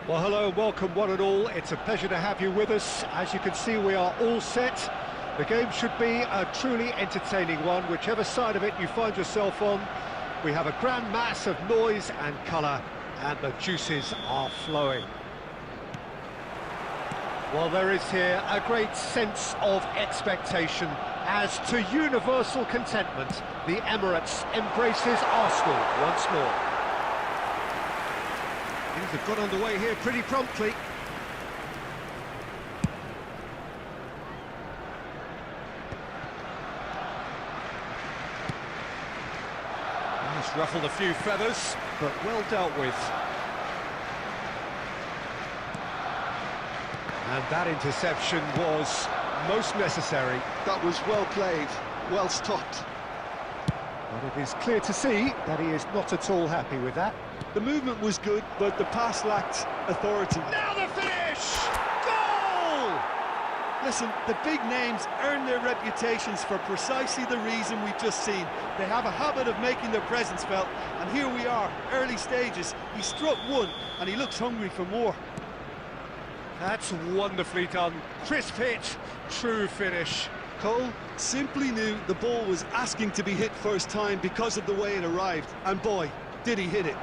Well, hello and welcome one and all. It's a pleasure to have you with us. As you can see, we are all set. The game should be a truly entertaining one, whichever side of it you find yourself on. We have a grand mass of noise and colour, and the juices are flowing. Well, there is here a great sense of expectation as to universal contentment. The Emirates embraces Arsenal once more. Things have got underway here pretty promptly. He's ruffled a few feathers, but well dealt with. And that interception was most necessary. That was well played, well stopped. But it is clear to see that he is not at all happy with that. The movement was good, but the pass lacked authority. Now the finish! Goal! Listen, the big names earn their reputations for precisely the reason we've just seen. They have a habit of making their presence felt, and here we are, early stages. He struck one, and he looks hungry for more. That's wonderfully done. Crisp hit, true finish. Cole simply knew the ball was asking to be hit first time because of the way it arrived, and boy, did he hit it.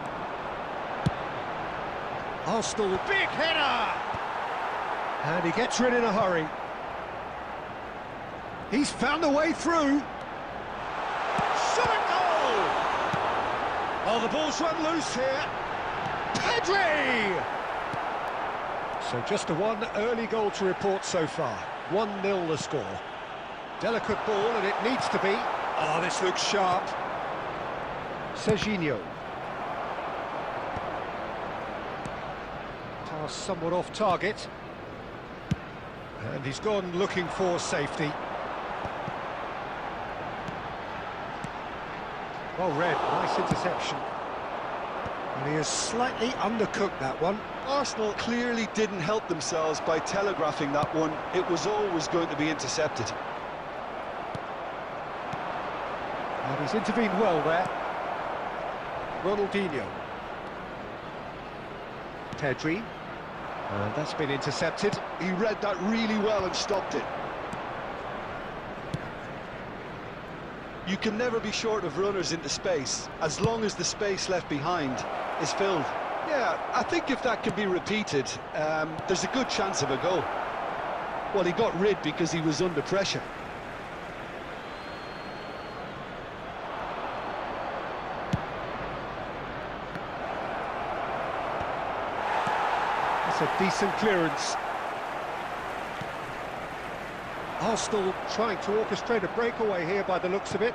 Arsenal, big header! And he gets rid in a hurry. He's found a way through. Shot and goal! Oh, the ball's run loose here. Pedri! So just a one early goal to report so far. 1-0 the score. Delicate ball, and it needs to be. Oh, this looks sharp. Serginho. Pass somewhat off target. And he's gone looking for safety. Well read, nice interception. And he has slightly undercooked that one. Arsenal clearly didn't help themselves by telegraphing that one. It was always going to be intercepted. And he's intervened well there. Ronaldinho. Pedri. And that's been intercepted. He read that really well and stopped it. You can never be short of runners into space, as long as the space left behind is filled. Yeah, I think if that can be repeated, there's a good chance of a goal. Well, he got rid because he was under pressure. That's a decent clearance. Arsenal trying to orchestrate a breakaway here by the looks of it.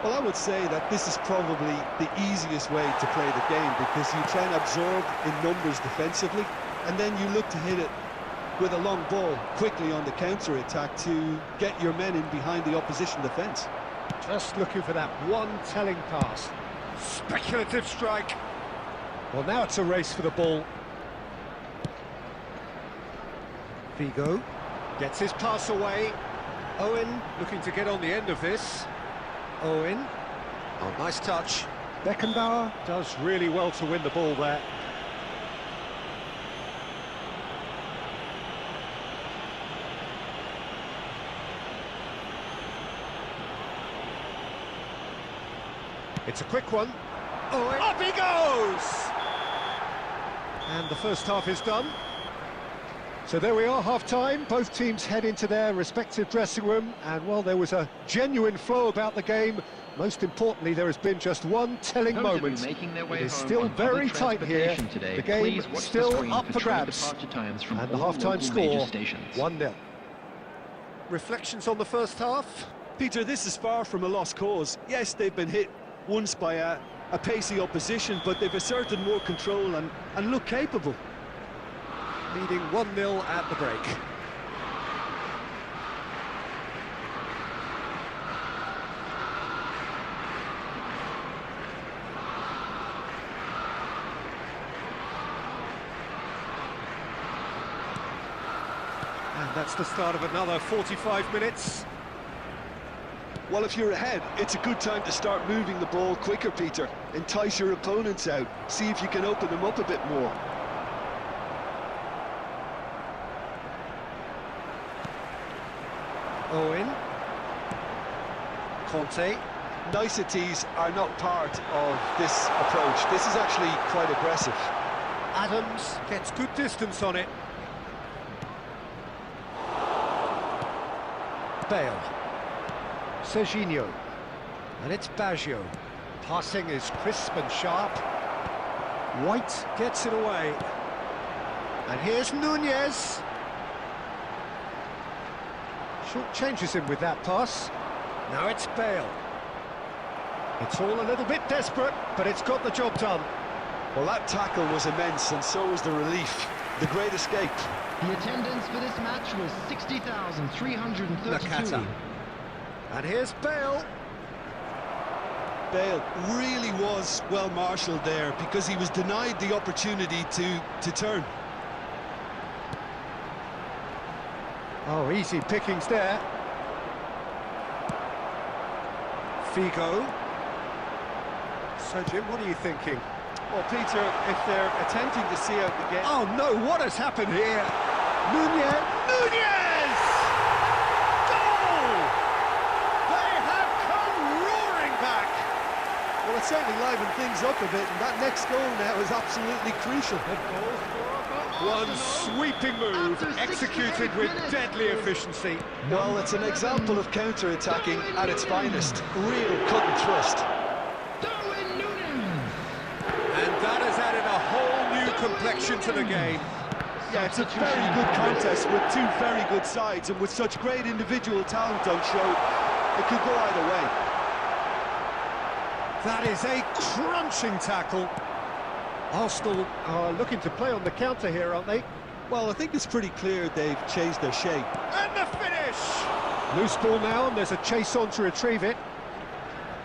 Well, I would say that this is probably the easiest way to play the game, because you try and absorb in numbers defensively, and then you look to hit it with a long ball quickly on the counter-attack to get your men in behind the opposition defence. Just looking for that one telling pass. Speculative strike. Well, now it's a race for the ball. Figo gets his pass away. Owen looking to get on the end of this. Owen, oh, nice touch. Beckenbauer does really well to win the ball there. It's a quick one. Owen, up he goes! And the first half is done. So there we are, half-time. Both teams head into their respective dressing room, and well, there was a genuine flow about the game. Most importantly, there has been just one telling moment. It is still very tight here. The game still up for grabs. And the half-time score, 1-0. Reflections on the first half? Peter, this is far from a lost cause. Yes, they've been hit once by a pacey opposition, but they've asserted more control and look capable. Leading 1-0 at the break. And that's the start of another 45 minutes. Well, if you're ahead, it's a good time to start moving the ball quicker, Peter. Entice your opponents out. See if you can open them up a bit more. Owen. Conte. Niceties are not part of this approach. This is actually quite aggressive. Adams gets good distance on it. Bale. Serginho. And it's Baggio. Passing is crisp and sharp. White gets it away. And here's Nunez. Short changes him with that pass. Now it's Bale. It's all a little bit desperate, but it's got the job done. Well, that tackle was immense, and so was the relief. The great escape. The attendance for this match was 60,332. Nakata. And here's Bale. Bale really was well marshalled there because he was denied the opportunity to turn. Oh, easy pickings there. Figo. So, Jim, what are you thinking? Well, Peter, if they're attempting to see out the game... Oh, no, what has happened here? Nunez! Nunez! Goal! They have come roaring back! Well, it certainly livened things up a bit, and that next goal now is absolutely crucial. One sweeping move, executed with deadly efficiency. Well, it's an example of counter-attacking at its finest. Real cut and thrust. And that has added a whole new complexion to the game. Yeah, it's a very good contest with two very good sides, and with such great individual talent on show, it could go either way. That is a crunching tackle. Arsenal are looking to play on the counter here, aren't they? Well, I think it's pretty clear they've changed their shape. And the finish! Loose ball now, and there's a chase on to retrieve it.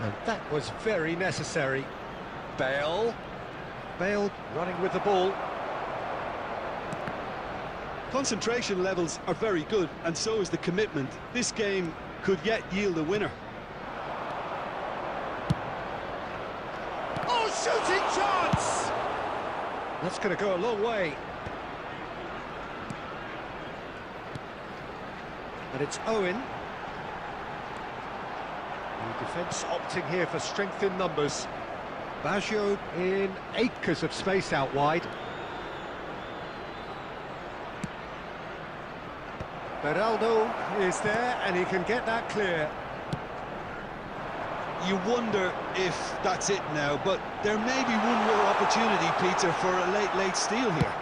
And that was very necessary. Bale. Bale running with the ball. Concentration levels are very good, and so is the commitment. This game could yet yield a winner. Oh, shooting chance! That's going to go a long way. And it's Owen. The defence opting here for strength in numbers. Baggio in acres of space out wide. Beraldo is there, and he can get that clear. You wonder if that's it now, but there may be one more opportunity, Peter, for a late steal here.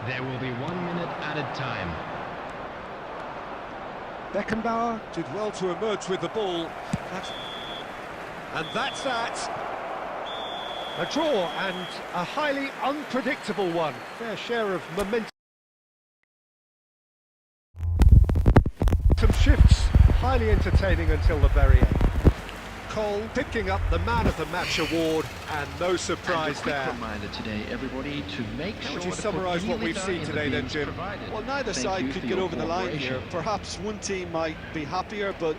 There will be 1 minute added time. Beckenbauer did well to emerge with the ball. And that's that. A draw, and a highly unpredictable one. Fair share of momentum. Some shifts, highly entertaining until the very end. Cole picking up the Man of the Match award, and no surprise there. And a quick reminder today, everybody, to make sure Would you to summarise put what we've seen in the today then, bins Jim? provided. Well, neither Thank side you could for get your over the line cooperation. here. Perhaps one team might be happier, but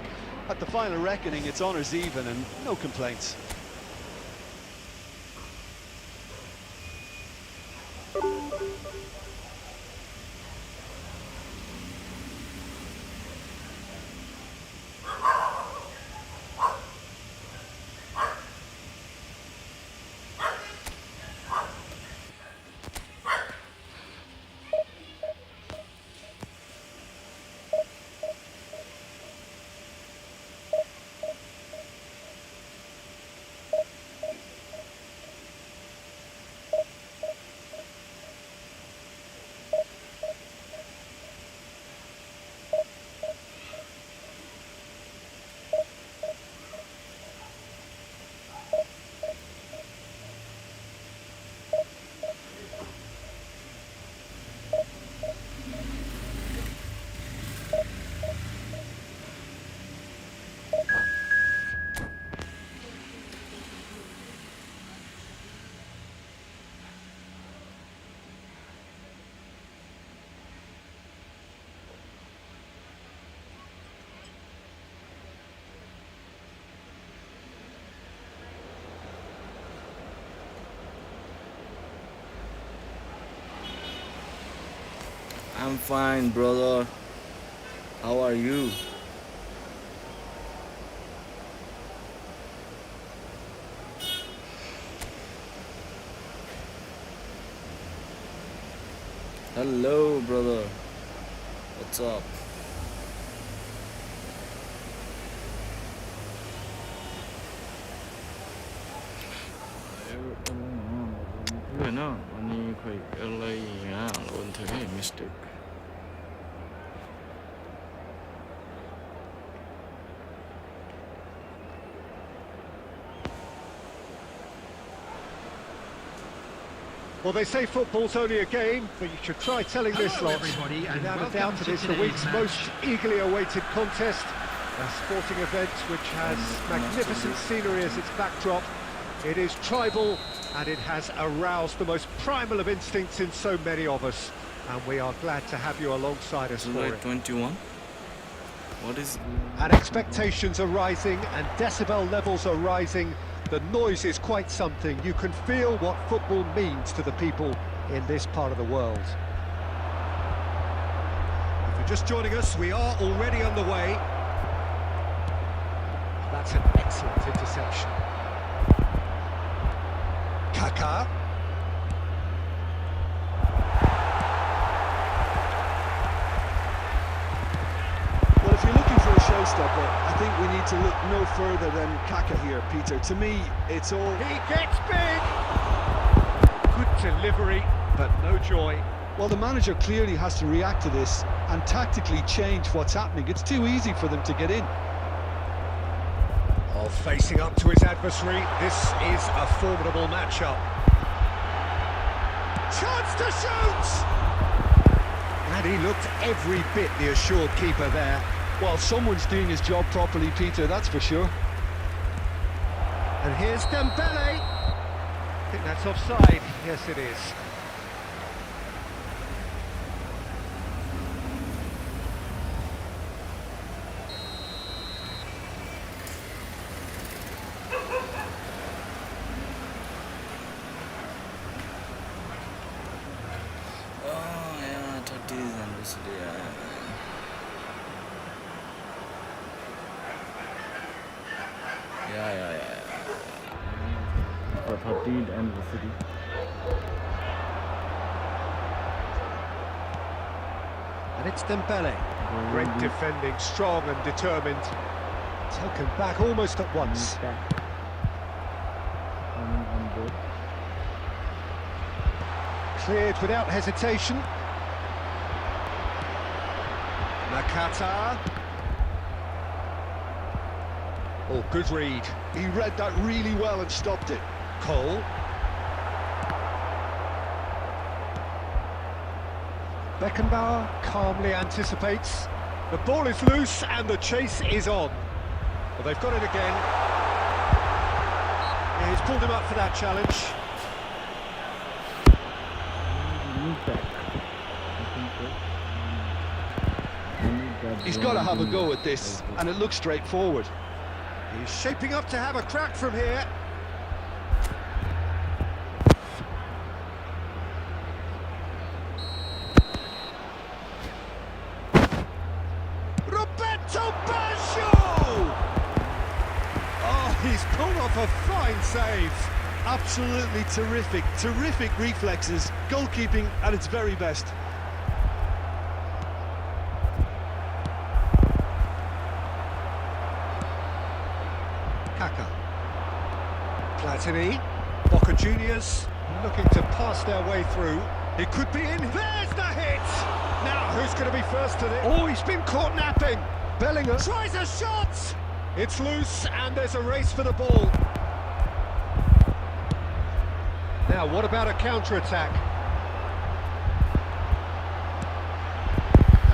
at the final reckoning, it's honours even and no complaints. I'm fine, brother. How are you? Hello, brother. What's up? No, money quick, early, yeah, one time mistake. Well, they say football's only a game, but you should try telling this Hello, lot. everybody, and Without a welcome doubt, it to is the today's week's match. most eagerly awaited contest. A sporting event which has magnificent scenery as its backdrop. It is tribal, and it has aroused the most primal of instincts in so many of us. And we are glad to have you alongside us for July it. 21? What is... And expectations are rising, and decibel levels are rising. The noise is quite something. You can feel what football means to the people in this part of the world. If you're just joining us, we are already on the way. That's an excellent interception. Kaka. Well, if you're looking for a showstopper, I think we need to look no further than Kaka here, Peter. To me, it's all... He gets big! Good delivery, but no joy. Well, the manager clearly has to react to this and tactically change what's happening. It's too easy for them to get in. Oh, facing up to his adversary, this is a formidable matchup. Chance to shoot! And he looked every bit the assured keeper there. Well, someone's doing his job properly, Peter, that's for sure. And here's Dembele. I think that's offside. Yes, it is. Oh, yeah, 30th anniversary, yeah. For 13th anniversary. And it's Dembele. Great defending, strong and determined. Taken back almost at once. Cleared without hesitation. Nakata. Oh, good read. He read that really well and stopped it. Cole. Beckenbauer calmly anticipates. The ball is loose and the chase is on. Well, they've got it again. Yeah, he's pulled him up for that challenge. He's got to have a go at this, and it looks straightforward. He's shaping up to have a crack from here. Roberto Baggio! Oh, he's pulled off a fine save. Absolutely terrific, terrific reflexes, goalkeeping at its very best. Kaka. Platini. Boca Juniors looking to pass their way through. It could be in. There's the hit! Now, who's going to be first to this? Oh, he's been caught napping. Bellingham tries a shot! It's loose and there's a race for the ball. Now, what about a counter-attack?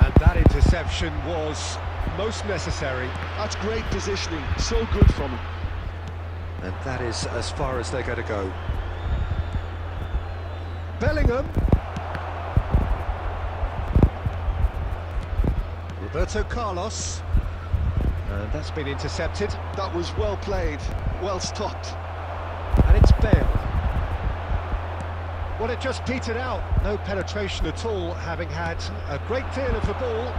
And that interception was most necessary. That's great positioning, so good from him. And that is as far as they're going to go. Bellingham. Roberto Carlos. And that's been intercepted. That was well played, well stopped. And it's Bale. Well, it just petered out. No penetration at all, having had a great deal of the ball.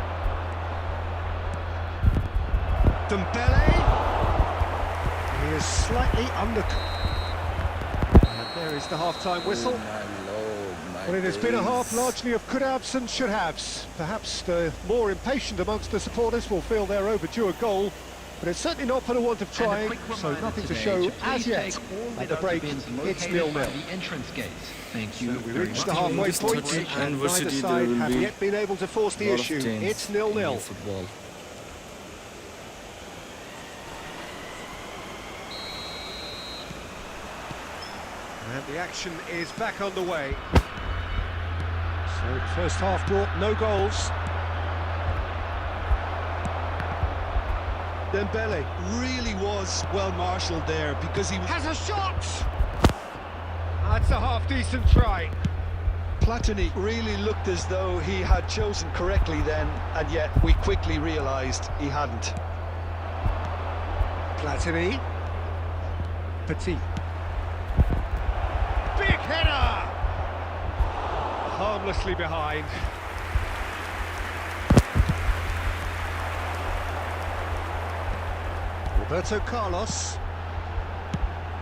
Dembele. He is slightly under. And there is the half-time whistle. Oh my lord, my Well, it has been a half days. largely of could-haves and should-haves. Perhaps the more impatient amongst the supporters will feel they're overdue a goal, but it's certainly not for the want of And a trying, quick so reminder nothing to today show to as please yet. take all At the bidder break, bins it's located by 0-0. the entrance gates. Thank you. So we very reached the much. halfway this point, 30th and neither anniversary there side will have be yet been able to force the Lot of issue. change It's in 0-0. football. And the action is back underway. So the first half brought no goals. Dembele really was well marshalled there because he Has a shot! That's a half-decent try. Platini really looked as though he had chosen correctly then, and yet we quickly realised he hadn't. Platini. Petit. Big header! Harmlessly behind. Roberto Carlos.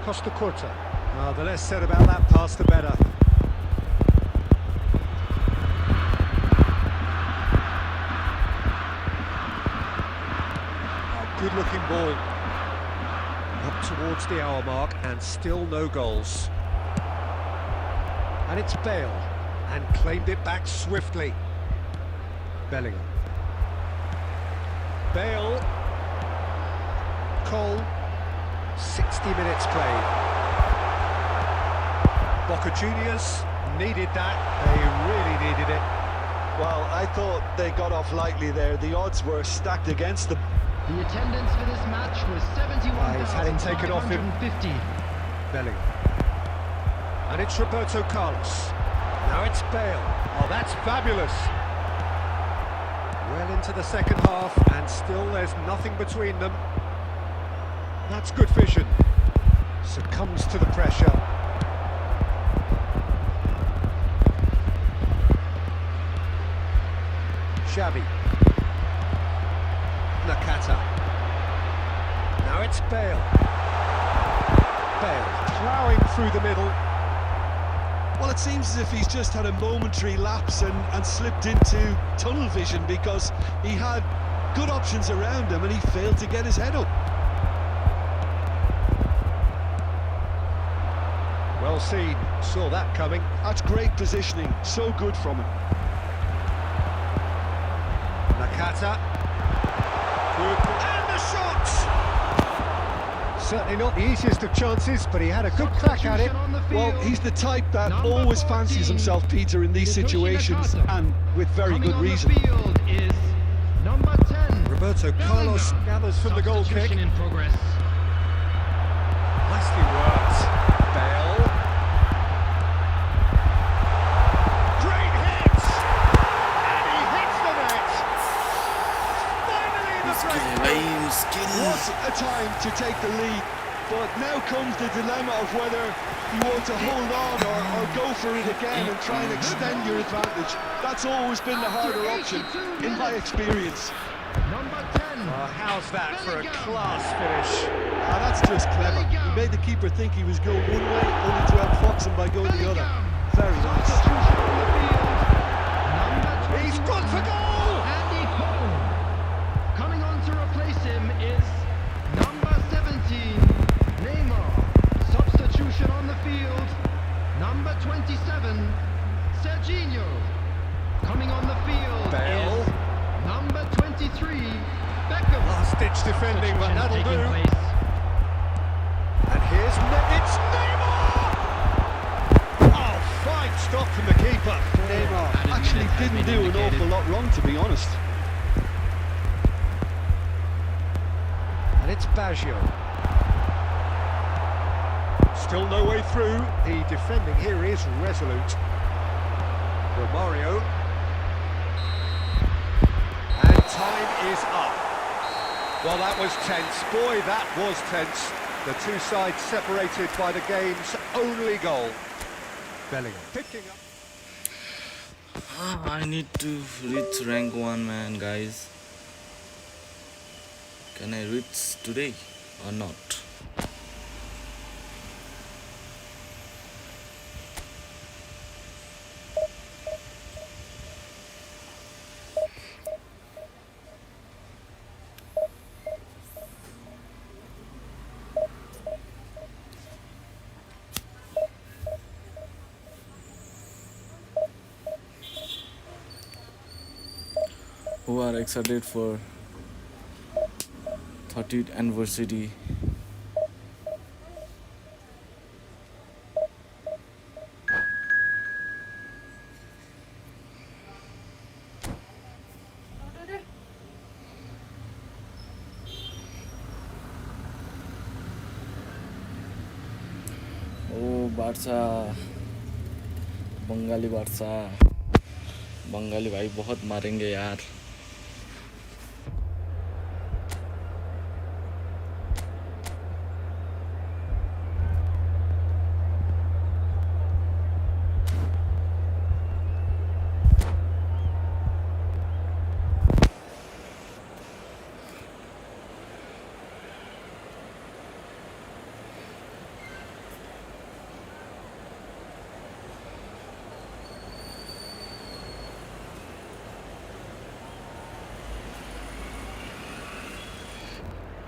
Costa Curta. The less said about that pass, the better. Good-looking ball. Up towards the hour mark, and still no goals. And it's Bale, and claimed it back swiftly. Bellingham. Bale. Cole. 60 minutes played. Boca Juniors needed that. They really needed it. Well, I thought they got off lightly there. The odds were stacked against them. The attendance for this match was He's had it taken off him. 71,550. Bellingham. And it's Roberto Carlos. Now it's Bale. Oh, that's fabulous. Well into the second half, and still there's nothing between them. That's good vision. Succumbs to the pressure. Xavi. Nakata. Now it's Bale. Bale ploughing through the middle. Well, it seems as if he's just had a momentary lapse and slipped into tunnel vision because he had good options around him and he failed to get his head up. Well seen, saw that coming. That's great positioning, so good from him. Nakata. Good. And the shot! Certainly not the easiest of chances, but he had a good crack at it. Well, he's the type that always fancies himself, Peter, in these situations, and with very good reason. Field is number 10. Roberto Carlos gathers from the goal kick. Substitution in progress. Nicely worked. Bale. Great hit! And he hits the net. Finally the breakthrough. Was a time to take the lead, but now comes the dilemma of whether you want to hold on or go for it again and try and extend your advantage. That's always been the harder option, in my experience. Number 10. How's that for a class finish? That's just clever. He made the keeper think he was going one way, only to outfox him by going the other. Very nice. Substitution on the field. Number 21. He's gone for goal! Andy Cole. Coming on to replace him is number 17, Neymar. Substitution on the field. Number 27, Serginho. Coming on the field Bale. is number 23, Beckham. Last-ditch defending, but that'll Taking do. place. And here's it's Neymar! Oh, fine stop from the keeper. Neymar Added actually minutes has didn't been do an indicated. awful lot wrong, to be honest. And it's Baggio. Still no way through. The defending here is resolute. Romario. And time is up. Well, that was tense. Boy, that was tense. The two sides separated by the game's only goal. Bellingham picking up. I need to reach rank 1, man, guys. Can I reach today or not? Who are excited for 30th anniversary? ओ बादशाह, बंगाली बादशाह, बंगाली भाई बहुत मारेंगे यार।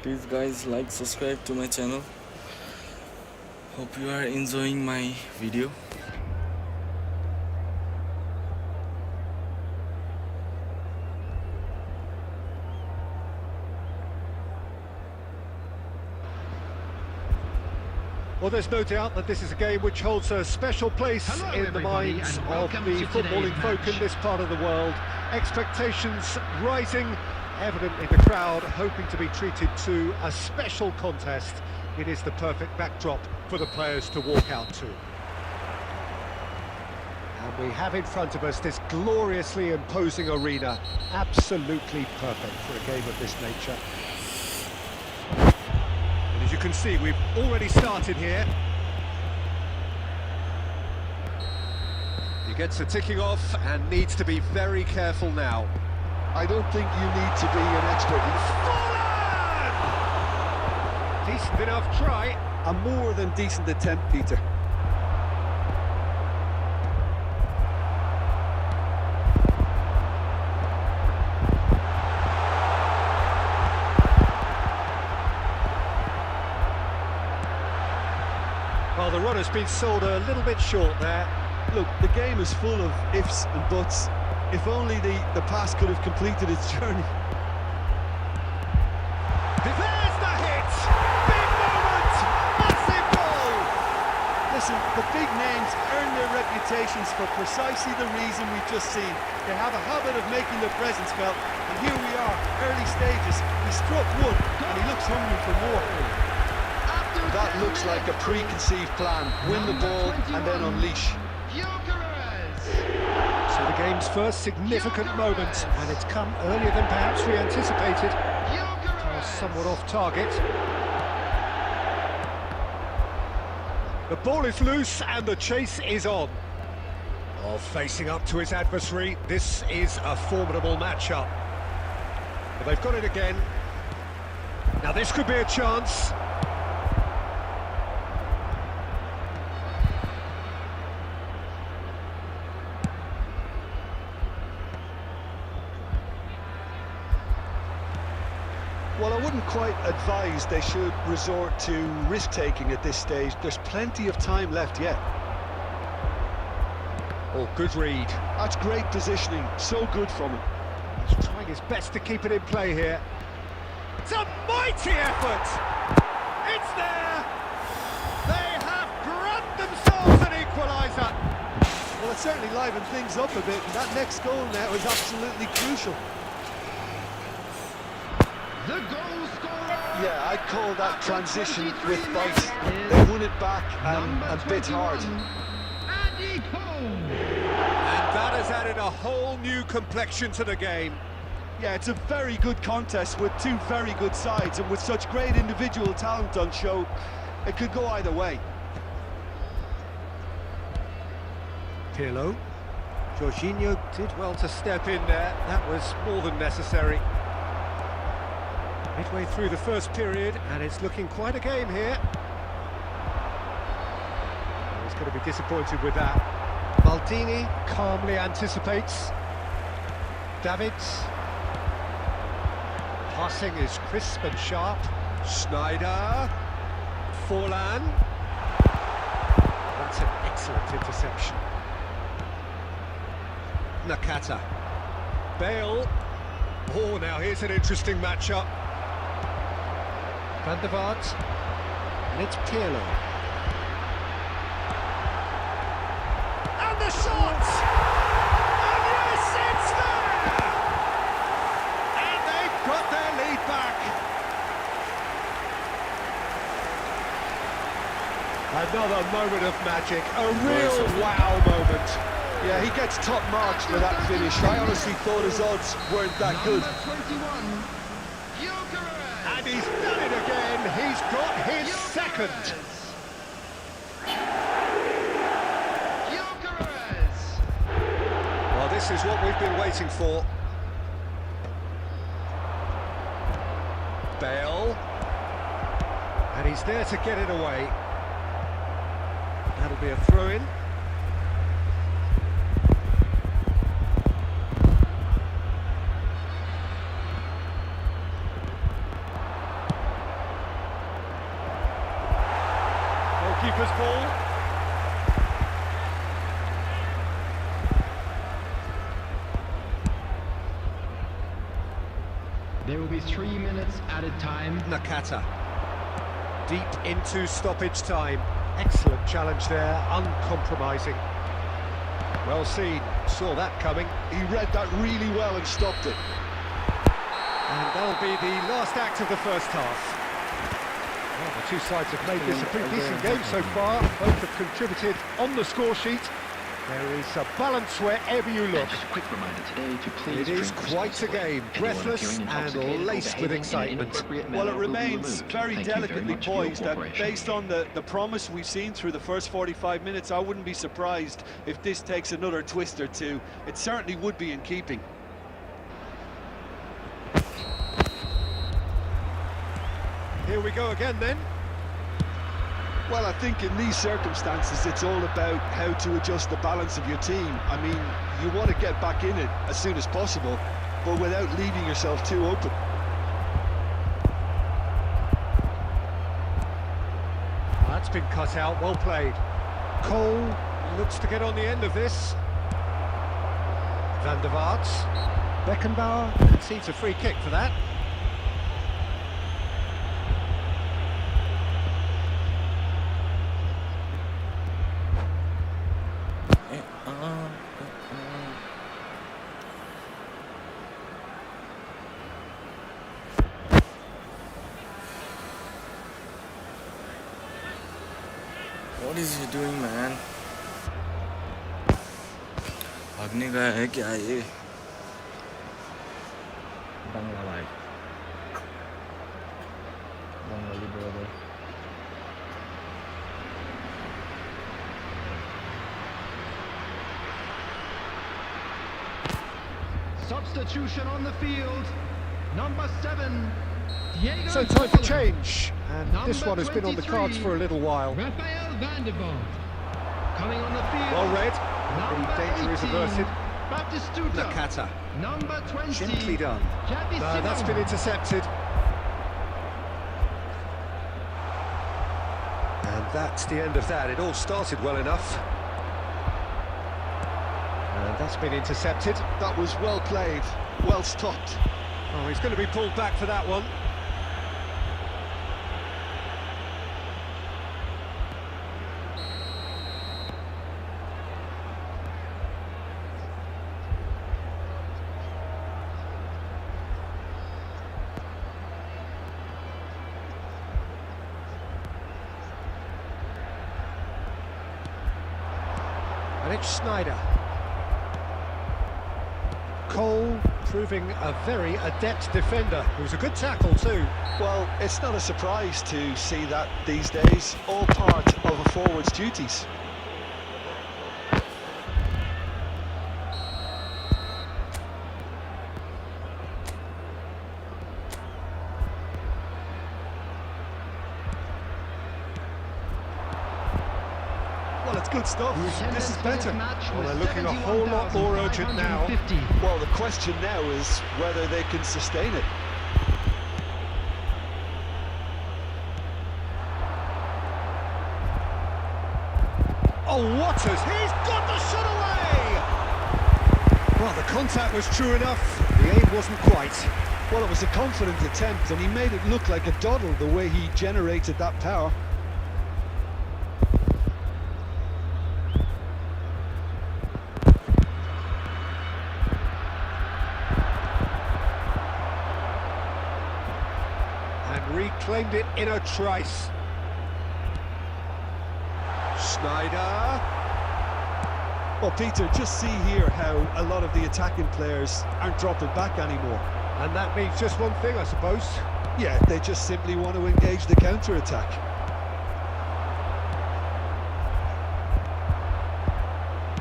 Please guys, like, subscribe to my channel. Hope you are enjoying my video. Well, there's no doubt that this is a game which holds a special place in the minds of the footballing folk in this part of the world. Expectations rising, evidently the crowd hoping to be treated to a special contest. It is the perfect backdrop for the players to walk out to. And we have in front of us this gloriously imposing arena, absolutely perfect for a game of this nature. And as you can see, we've already started here. He gets a ticking off and needs to be very careful now. I don't think you need to be an expert. Decent enough try. A more than decent attempt, Peter. Well, the run has been sold a little bit short there. Look, the game is full of ifs and buts. If only the pass could have completed its journey. There's the hit! Big moment! Massive goal! Listen, the big names earn their reputations for precisely the reason we've just seen. They have a habit of making their presence felt, and here we are, early stages. He struck one, and he looks hungry for more. That looks like a preconceived plan. Win the ball, and then unleash. So the game's first significant moment, and it's come earlier than perhaps we anticipated. Somewhat off target. The ball is loose and the chase is on. Oh, facing up to his adversary, this is a formidable matchup. But they've got it again. Now this could be a chance. Well, I wouldn't quite advise they should resort to risk-taking at this stage. There's plenty of time left yet. Oh, good read. That's great positioning. So good from him. He's trying his best to keep it in play here. It's a mighty effort! It's there! They have grabbed themselves an equaliser! Well, it certainly livened things up a bit, and that next goal now is absolutely crucial. The goal scorer! Yeah, I'd call that transition with bite. They won it back and bit hard. And that has added a whole new complexion to the game. Yeah, it's a very good contest with two very good sides, and with such great individual talent on show, it could go either way. Pirlo. Jorginho did well to step in there. That was more than necessary. Midway through the first period, and it's looking quite a game here. He's going to be disappointed with that. Maldini calmly anticipates. Davids. Passing is crisp and sharp. Schneider. Forlan. That's an excellent interception. Nakata. Bale. Oh, now here's an interesting matchup. Van der Vaart. And it's Pirlo. And the shot! And yes, it's there! And they've got their lead back. Another moment of magic, a real wow moment. Yeah, he gets top marks for that finish. I honestly thought his odds weren't that good. Number 21, Gyökeres. And he's done it again, he's got his second. Gyökeres. Well, this is what we've been waiting for. Bale. And he's there to get it away. That'll be a throw-in. Goalkeeper's ball. There will be 3 minutes added time. Nakata. Deep into stoppage time. Excellent challenge there, uncompromising. Well seen, saw that coming. He read that really well and stopped it. And that'll be the last act of the first half. Well, the two sides have made this a pretty decent game so far. Both have contributed on the score sheet. There is a balance wherever you look. Just a quick reminder today to please It is drink quite a responsibly. game, Anyone breathless appearing and intoxicated or laced with behaving in an excitement. inappropriate Well, manner it will be remains removed. very Thank you very delicately much for your poised, and cooperation. based on the promise we've seen through the first 45 minutes, I wouldn't be surprised if this takes another twist or two. It certainly would be in keeping. Here we go again then. Well, I think in these circumstances, it's all about how to adjust the balance of your team. I mean, you want to get back in it as soon as possible, but without leaving yourself too open. That's been cut out, well played. Cole looks to get on the end of this. Van der Vaart. Beckenbauer concedes a free kick for that. What is he doing, man? भागने का है क्या ये? Bengali brother. Substitution on the field. Number 7, Diego So time for Forlan. change, and this Number one has been on the cards 23, for a little while. Rafael van der Vaart. Coming on the field. Well read, Number the danger is 18, averted. Batistuta. Nakata, Number 20, gently done. Xavi That's Simons. been intercepted. And that's the end of that. It all started well enough. And that's been intercepted. That was well played, well stopped. Oh, he's going to be pulled back for that one. And it's Schneider. Cole proving a very adept defender. It was a good tackle too. Well, it's not a surprise to see that these days, all part of a forward's duties. That's good stuff. This is better. Well, they're looking a whole lot more urgent now. Well, the question now is whether they can sustain it. Oh, Waters, he's got the shot away! Well, the contact was true enough, the aim wasn't quite. Well, it was a confident attempt, and he made it look like a doddle the way he generated that power. And reclaimed it in a trice. Schneider. Well, Peter, just see here how a lot of the attacking players aren't dropping back anymore. And that means just one thing, I suppose. Yeah, they just simply want to engage the counter-attack.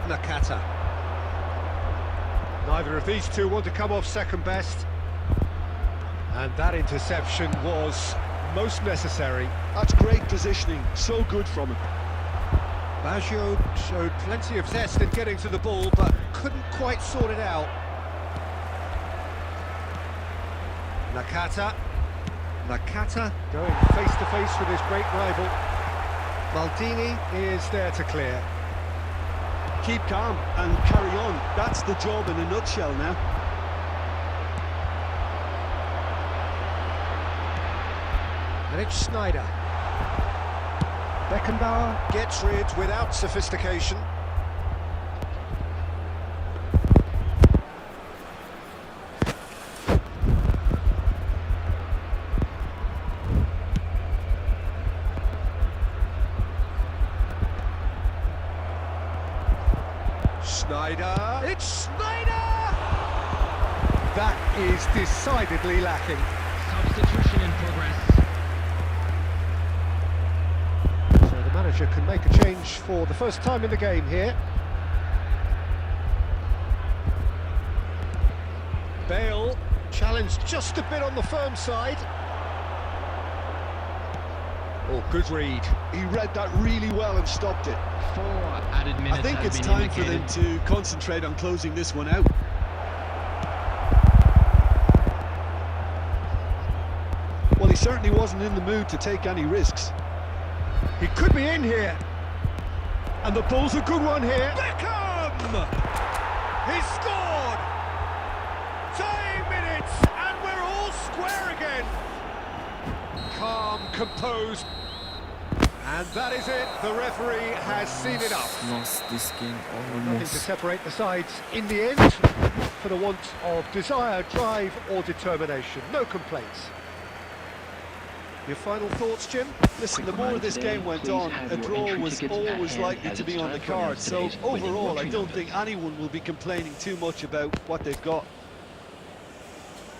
Nakata. Neither of these two want to come off second best. And that interception was most necessary. That's great positioning, so good from him. Baggio showed plenty of zest in getting to the ball, but couldn't quite sort it out. Nakata going face-to-face with his great rival. Maldini is there to clear. Keep calm and carry on. That's the job in a nutshell now. And it's Schneider. Beckenbauer gets rid without sophistication. Schneider, it's Schneider! That is decidedly lacking. Substitution in progress. So the manager can make a change for the first time in the game here. Bale challenged just a bit on the firm side. Oh, good read. He read that really well and stopped it. 4 added minutes. I think has it's been time for indicated. them to concentrate on closing this one out. Well, he certainly wasn't in the mood to take any risks. He could be in here. And the ball's a good one here. Beckham! He's scored! Tying minutes, and we're all square again. Calm, composed. And that is it. The referee has seen enough. Lost this game Nothing to almost. separate the sides in the end for the want of desire, drive or determination. No complaints. Your final thoughts, Jim? Listen, the more this game went on, a draw was always likely to be on the card. So overall, I don't think anyone will be complaining too much about what they've got.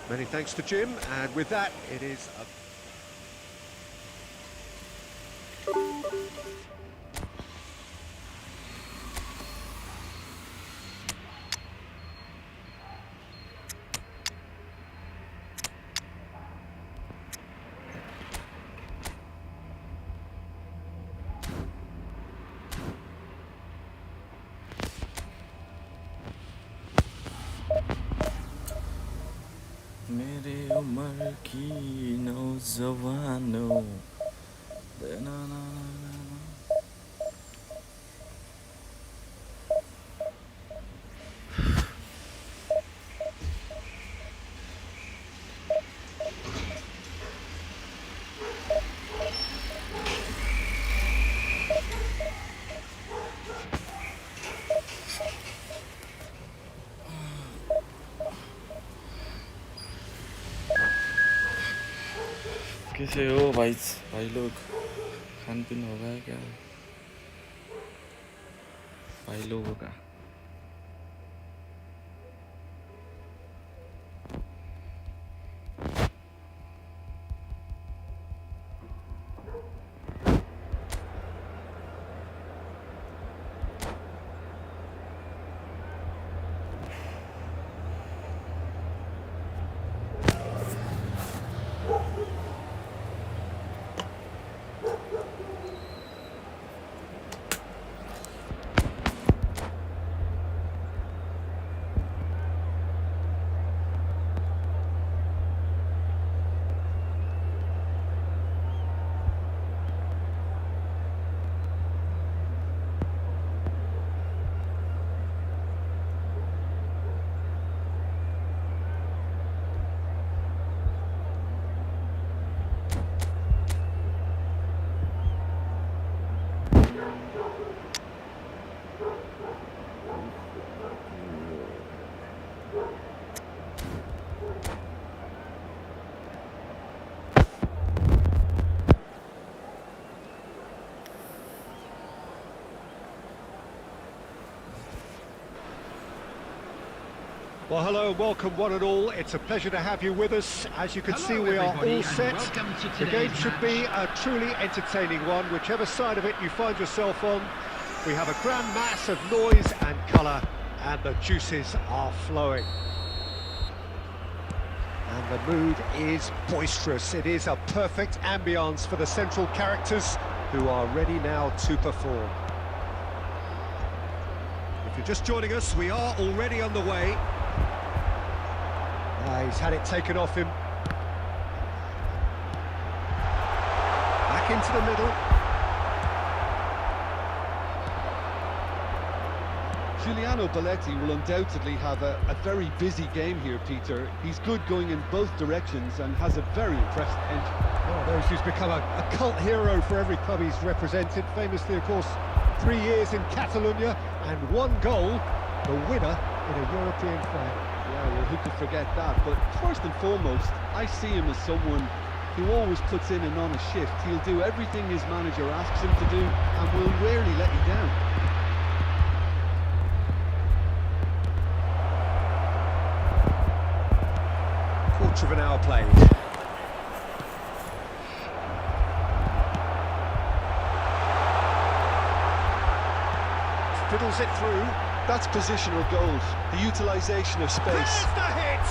Many thanks to Jim, and with that, it is a मेरे उम्र की नौजवानों कैसे हो भाई लोग खान पीन होगा क्या भाई लोगों का Well, hello and welcome one and all. It's a pleasure to have you with us. As you can Hello, see, we are everybody, all and set. welcome to The game today's should be a truly entertaining one, whichever side of it you find yourself on. We have a grand mass of noise and colour, and the juices are flowing. And the mood is boisterous. It is a perfect ambience for the central characters who are ready now to perform. If you're just joining us, we are already on the way. He's had it taken off him. Back into the middle. Giuliano Belletti will undoubtedly have a very busy game here, Peter. He's good going in both directions and has a very impressive engine. Oh, those who's become a cult hero for every club he's represented. Famously, of course, 3 years in Catalonia and 1 goal, the winner in a European final. Yeah, well, who could forget that? But first and foremost, I see him as someone who always puts in an honest shift. He'll do everything his manager asks him to do and will rarely let you down. Quarter of an hour played. Fiddles it through. That's positional goals, the utilisation of space. There's the hit!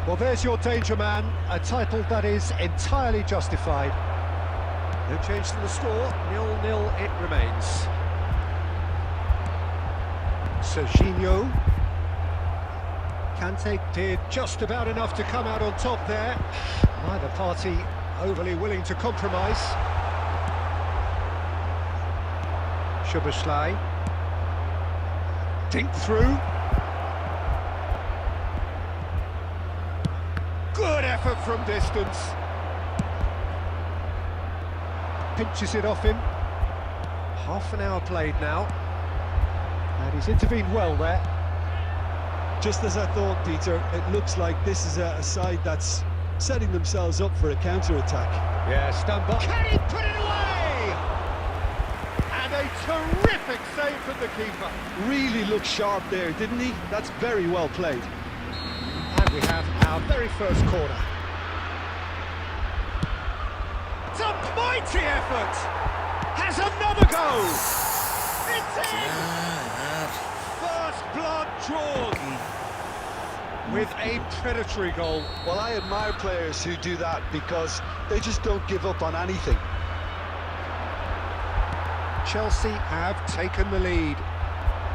Well, there's your danger man, a title that is entirely justified. No change to the score, 0-0 it remains. Serginho. Kante did just about enough to come out on top there. Neither party overly willing to compromise. Szoboszlai. Dink through. Good effort from distance. Pinches it off him. Half an hour played now. And he's intervened well there. Just as I thought, Peter, it looks like this is a side that's setting themselves up for a counter-attack. Yeah, stand by. Can he put it away? And a terrific save from the keeper. Really looked sharp there, didn't he? That's very well played. And we have our very first corner. It's a mighty effort. Has another go. It's in. First blood drawn. With a predatory goal. Well, I admire players who do that because they just don't give up on anything. Chelsea have taken the lead.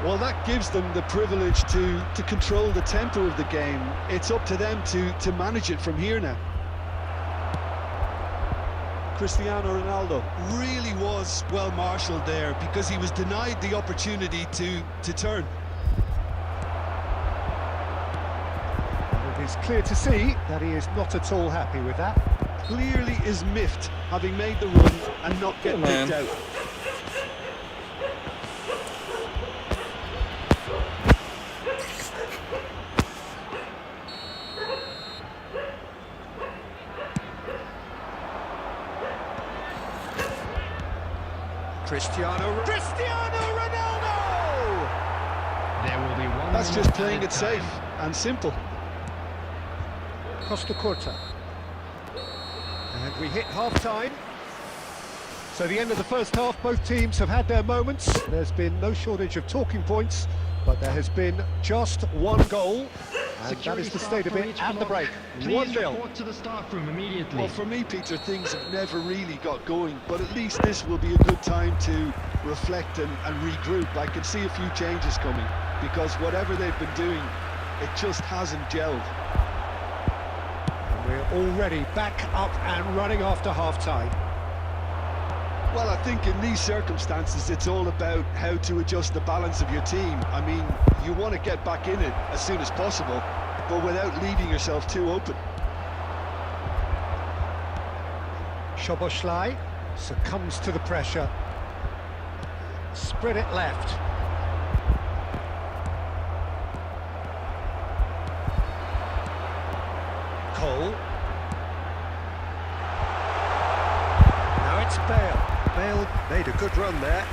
Well, that gives them the privilege to control the tempo of the game. It's up to them to manage it from here now. Cristiano Ronaldo really was well marshalled there because he was denied the opportunity to turn. It's clear to see that he is not at all happy with that. Clearly is miffed, having made the run and not getting kicked out. Cristiano Ronaldo! There will be one. That's just playing it safe and simple. Costa Curta. And we hit half-time. So the end of the first half, both teams have had their moments. There's been no shortage of talking points, but there has been just 1 goal. And that is the state of it at the break. 1-0. Report to the staff room immediately. Well, for me, Peter, things have never really got going, but at least this will be a good time to reflect and regroup. I can see a few changes coming, because whatever they've been doing, it just hasn't gelled. And we're already back up and running after half-time. Well, I think in these circumstances, it's all about how to adjust the balance of your team. I mean, you want to get back in it as soon as possible, but without leaving yourself too open. Szoboszlai succumbs to the pressure. Spread it left. Cole. Good run there.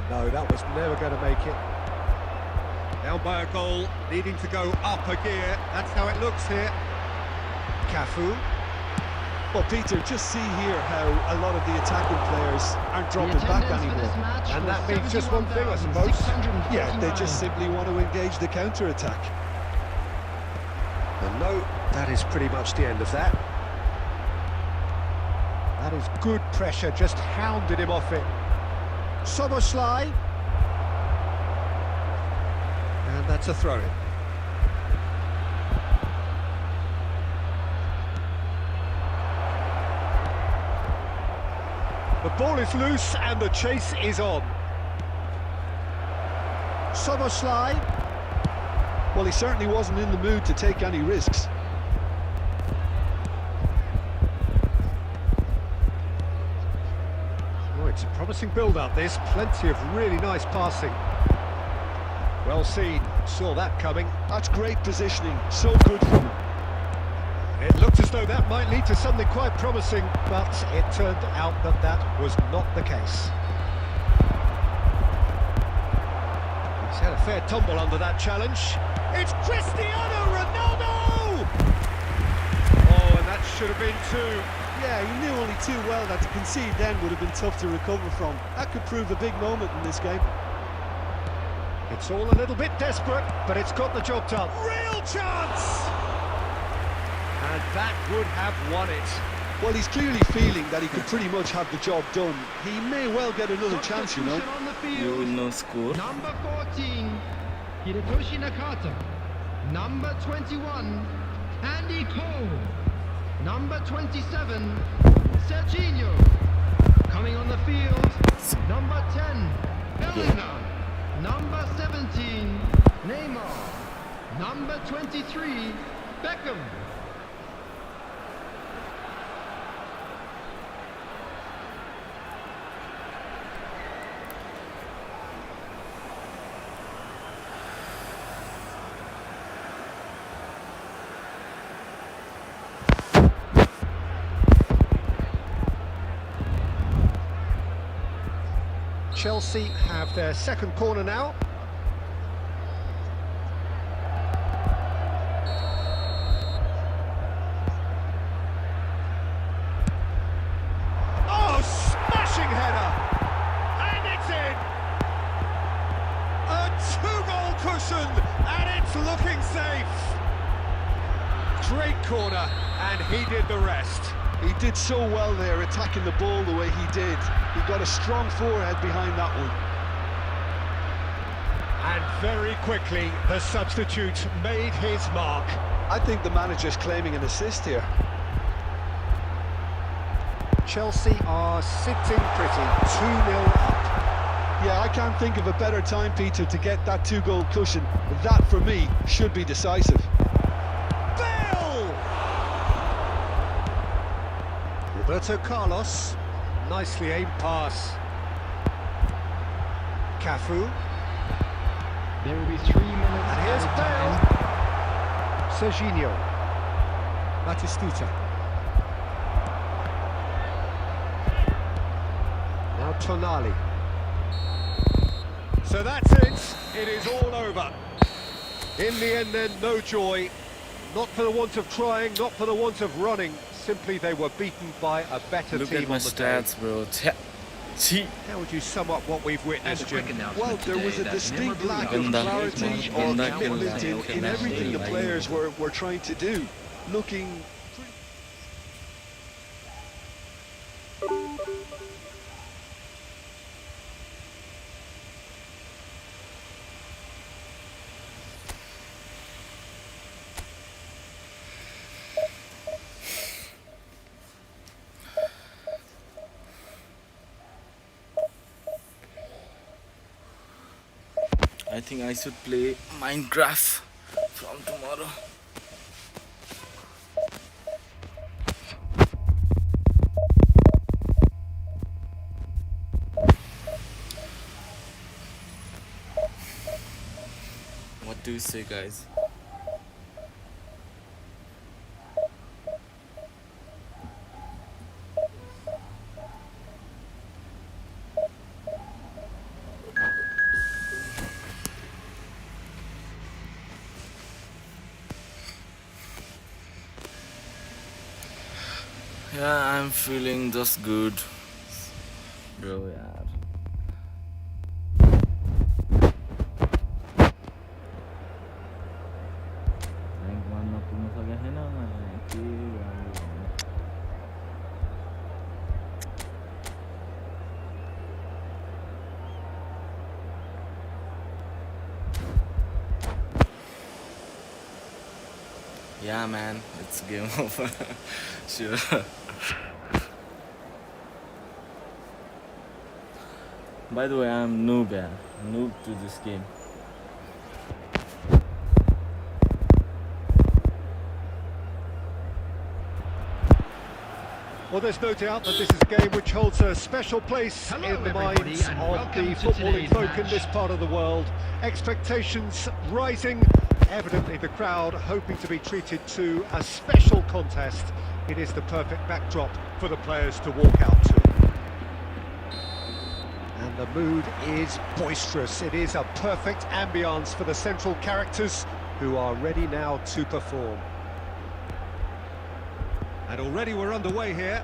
No, that was never going to make it. Down by a goal, needing to go up a gear. That's how it looks here. Cafu. Well, Peter, just see here how a lot of the attacking players aren't dropping back anymore. And that means just one thing, I suppose. Yeah, they just simply want to engage the counter-attack. And no, that is pretty much the end of that. That is good pressure, just hounded him off it. Soboslai. And that's a throw-in. The ball is loose and the chase is on. Soboslai. Well, he certainly wasn't in the mood to take any risks. Oh, it's a promising build-up, this. Plenty of really nice passing. Well seen, saw that coming. That's great positioning, so good from him. It looked as though that might lead to something quite promising, but it turned out that that was not the case. He's had a fair tumble under that challenge. It's Cristiano Ronaldo! Oh, and that should have been two. Yeah, he knew only too well that to concede then would have been tough to recover from. That could prove a big moment in this game. It's all a little bit desperate, but it's got the job done. Real chance! And that would have won it. Well, he's clearly feeling that he could pretty much have the job done. He may well get another chance, you know. On the You field. will know score. Number 14, Hidetoshi Nakata. Number 21, Andy Cole. Number 27, Serginho. Coming on the field, number 10, Bellingham. Number 17, Neymar. Number 23, Beckham. Chelsea have their second corner now. Oh, smashing header! And it's in! A two-goal cushion, and it's looking safe! Great corner, and he did the rest. He did so well there, attacking the ball the way he did. He got a strong forehead behind that one. And very quickly, the substitute made his mark. I think the manager's claiming an assist here. Chelsea are sitting pretty, 2-0 up. Yeah, I can't think of a better time, Peter, to get that two-goal cushion. That, for me, should be decisive. Bale! Roberto Carlos, nicely aimed pass. Cafu, There will be 3 minutes. and here's added Bale. Serginho, Batistuta. Now Tonali. So that's it. It is all over. In the end then, no joy. Not for the want of trying, not for the want of running. Simply they were beaten by a better Look team at my on the day. stats, bro. See, How would you sum up what we've witnessed, Jim? Well, there was a distinct lack of clarity or commitment in everything the players were trying to do. Looking... I think I should play Minecraft from tomorrow. What do you say, guys? Yeah, I'm feeling just good. Bro, यार. Rank 1 मा पुग्न सकेको छैन मैले के गर्नु. Yeah, man, it's game over. Sure. By the way, I'm noob, yeah. Noob to this game. Well, there's no doubt that this is a game which holds a special place Hello, in the everybody, minds and of welcome the to footballing today's folk in match. this part of the world. Expectations rising. Evidently the crowd hoping to be treated to a special contest. It is the perfect backdrop for the players to walk out to. And the mood is boisterous. It is a perfect ambience for the central characters who are ready now to perform. And already we're underway here.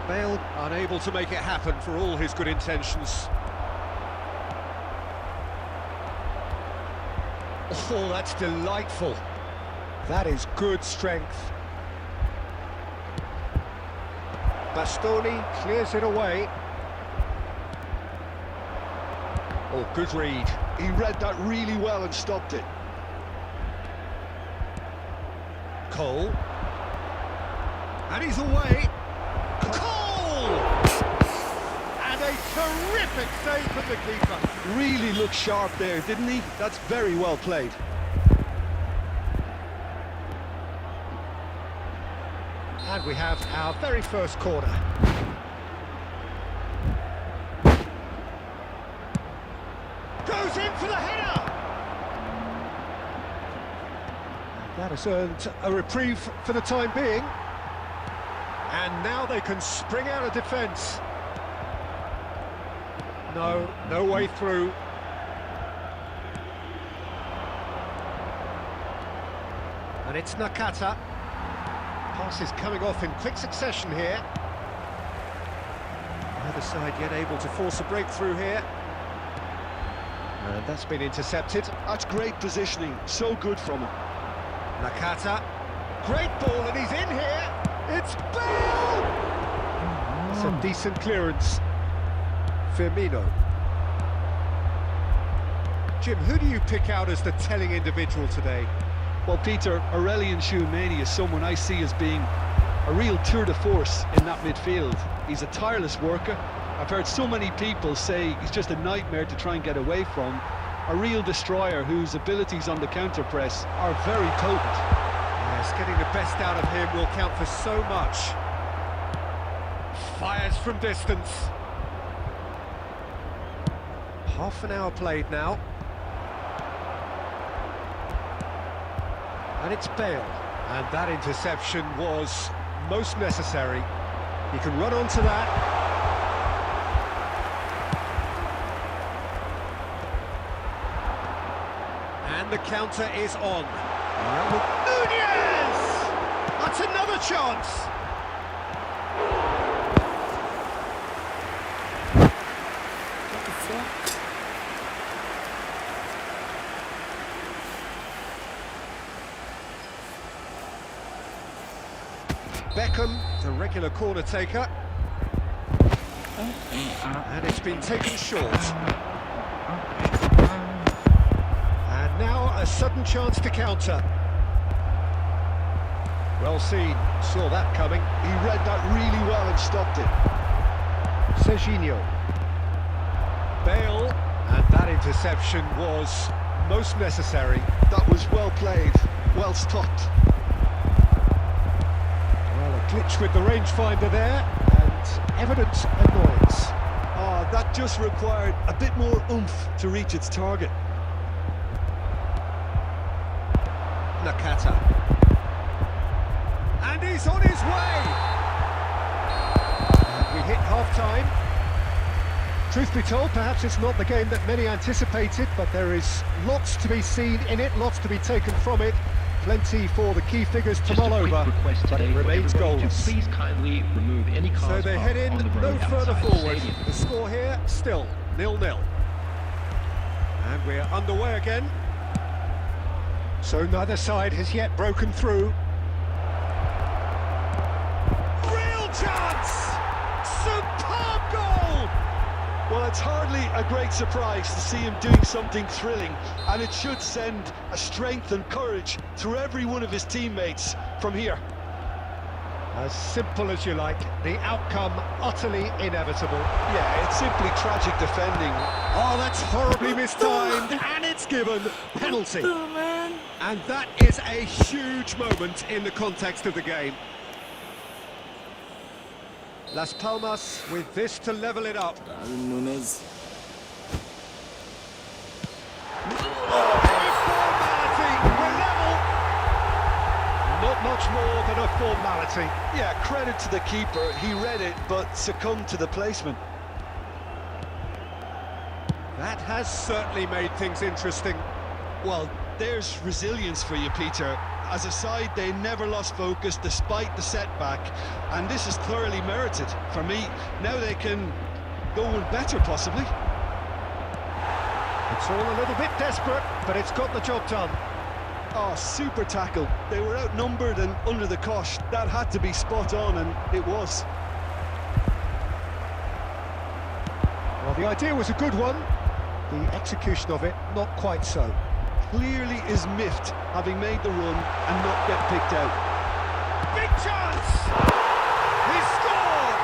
Bale unable to make it happen for all his good intentions. Oh, that's delightful. That is good strength. Bastoni clears it away. Oh, good read. He read that really well and stopped it. Cole. And he's away. Cole! And a terrific save from the keeper. Really looked sharp there, didn't he? That's very well played. And we have our very first corner. Goes in for the header! That has earned a reprieve for the time being. And now they can spring out of defence. No way through. And it's Nakata. Passes coming off in quick succession here. Neither side yet able to force a breakthrough here. And that's been intercepted. That's great positioning, so good from him. Nakata. Great ball, and he's in here. It's Bale! It's a decent clearance. Firmino. Jim, who do you pick out as the telling individual today? Well, Peter, Aurelian Tchouameni is someone I see as being a real tour de force in that midfield. He's a tireless worker. I've heard so many people say he's just a nightmare to try and get away from. A real destroyer whose abilities on the counter-press are very potent. Yes, getting the best out of him will count for so much. Fires from distance. Half an hour played now. And it's Bale. And that interception was most necessary. He can run onto that. And the counter is on. Nunez! That's another chance! What the fuck? Beckham, the regular corner taker. And it's been taken short. And now a sudden chance to counter. Well seen, saw that coming. He read that really well and stopped it. Serginho. Bale, and that interception was most necessary. That was well played, well stopped. Well, a glitch with the rangefinder there, and evident annoyance. Oh, that just required a bit more oomph to reach its target. Nakata. And he's on his way! And we hit half-time. Truth be told, perhaps it's not the game that many anticipated, but there is lots to be seen in it, lots to be taken from it. Plenty for the key figures to mull over, but it remains goalless. Please kindly remove any cars So they head in on the no road further outside the forward. stadium. The score here, still 0-0. And we're underway again. So neither side has yet broken through. Real chance! Superb goal! Well, it's hardly a great surprise to see him doing something thrilling, and it should send a strength and courage through every one of his teammates from here. As simple as you like, the outcome utterly inevitable. Yeah, it's simply tragic defending. Oh, that's horribly mistimed, and it's given penalty. And that is a huge moment in the context of the game. Las Palmas with this to level it up. Darwin Núñez. Formality, we're level. Not much more than a formality. Yeah, credit to the keeper. He read it, but succumbed to the placement. That has certainly made things interesting. Well, there's resilience for you, Peter. As a side, they never lost focus despite the setback, and this is thoroughly merited. For me, now they can go one better, possibly. It's all a little bit desperate, but it's got the job done. Oh, super tackle. They were outnumbered and under the cosh. That had to be spot on, and it was. Well, the idea was a good one. The execution of it, not quite so. Clearly is miffed, having made the run and not get picked out. Big chance! He scored!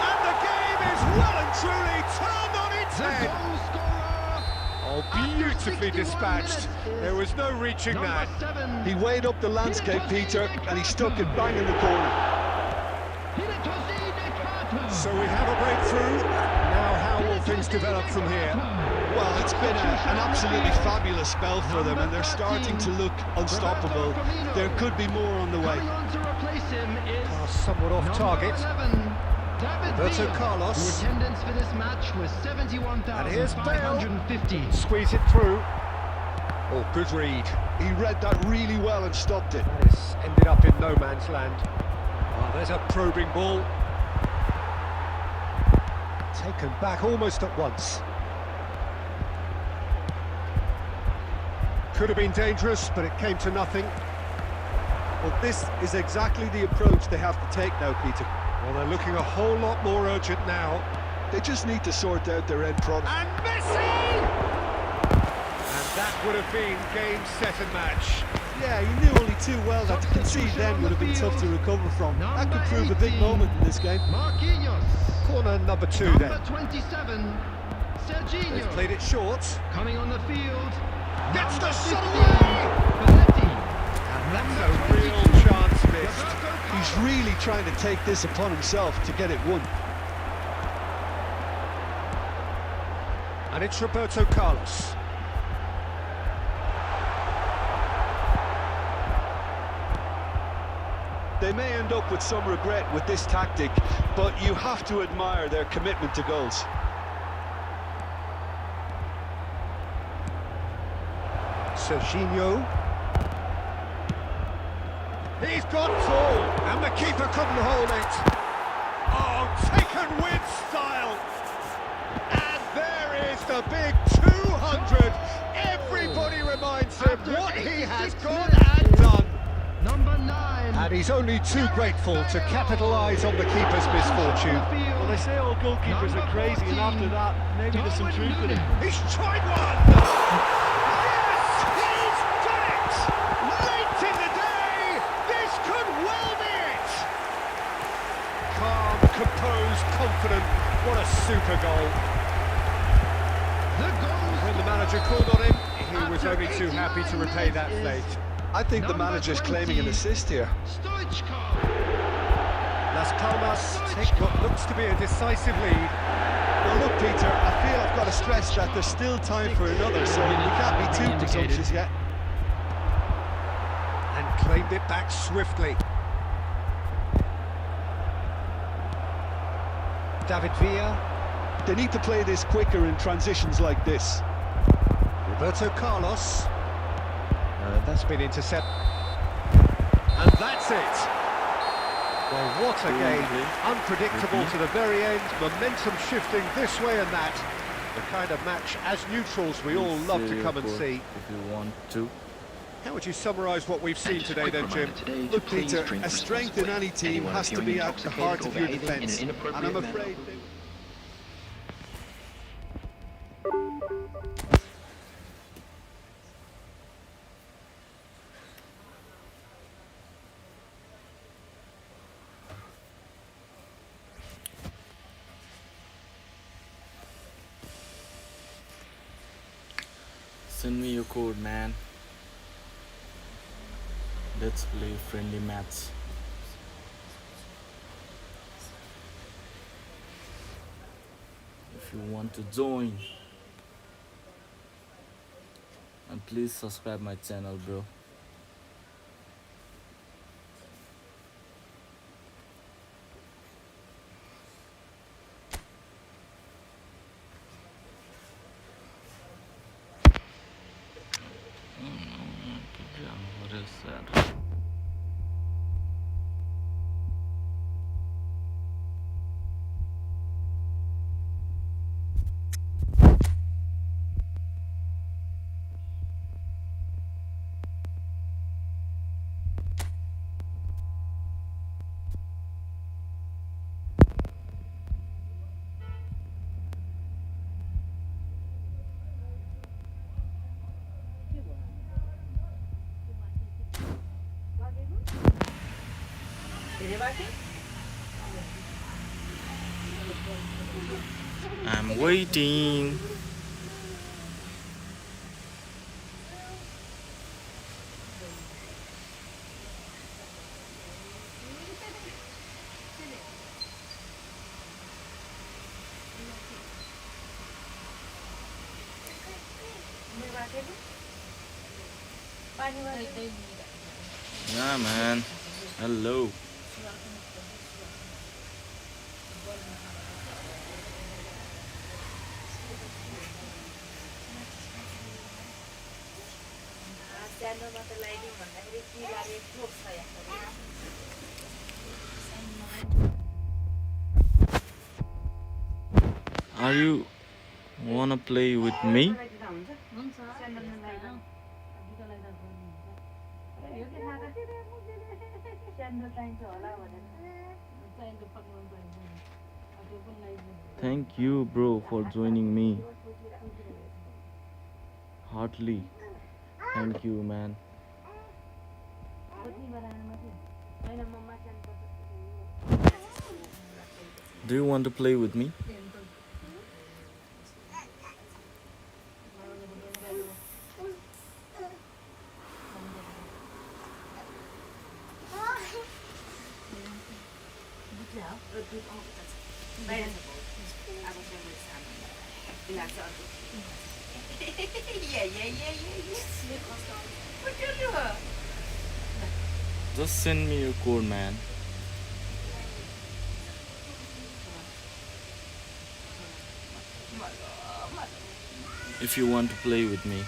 And the game is well and truly turned on its The head. goal scorer. Oh, beautifully dispatched. There was no reaching that. Number 7. He weighed up the landscape, Peter, and he stuck it bang in the corner. So we have a breakthrough. Now how will things develop from here? Well, it's been an absolutely fabulous spell for them, and they're starting to look unstoppable. There could be more on the way. Coming on to replace him is Somewhat off target. Roberto The Carlos. attendance for this match was And here's Bale. 71,550. Squeeze it through. Oh, good read. He read that really well and stopped it. That has ended up in no man's land. Oh, there's a probing ball. Taken back almost at once. Could have been dangerous, but it came to nothing. Well, this is exactly the approach they have to take now, Peter. Well, they're looking a whole lot more urgent now. They just need to sort out their end product. And Messi! And that would have been game, set and match. Yeah, he knew only too well that to concede then would have been tough to recover from. That could prove a big moment in this game. Marquinhos. Corner number 2 Number then. 27. They've Serginho. played it short. Coming on the field. Gets the Number shot 15, away! Belletti. And that's Number a real 22, chance missed. Roberto He's Carlos. really trying to take this upon himself to get it won. And it's Roberto Carlos. They may end up with some regret with this tactic, but you have to admire their commitment to goals. Serginho. He's got full, and the keeper couldn't hold it. Oh, taken with style. And there is the big 200. Everybody reminds him what he has got and done. Number 9. And he's only too grateful to capitalise on the keeper's misfortune. Well, they say all goalkeepers are crazy, and after that, maybe there's some truth in it. He's tried one! Yes, he's done it! Late in the day, this could well be it! Calm, composed, confident, what a super goal. When the manager called on him, he was only too happy to repay that fate. I think the manager's claiming an assist here. Stoichkov. Las Palmas take what looks to be a decisive lead. Peter, I feel I've got to stress that there's still time for another, so we can't be too presumptuous yet. And claimed it back swiftly. David Villa. They need to play this quicker in transitions like this. Roberto Carlos. That's been intercepted. And that's it. Well, what a game. Unpredictable to the very end. Momentum shifting this way and that. The kind of match, as neutrals, we all love to come and see. If you want to. How would you summarise what we've seen today then, Jim? Look, Peter, a strength in any team has to be at the heart of your defence. And I'm afraid... Send me your code, man. Let's play friendly match. If you want to join, and please subscribe my channel, bro. What is that? I'm waiting. Yeah, man. Hello. Are you wanna play with me? Thank you, bro, for joining me. Heartily. Thank you, man. Do you want to play with me? Just send me your code, man. If you want to play with me.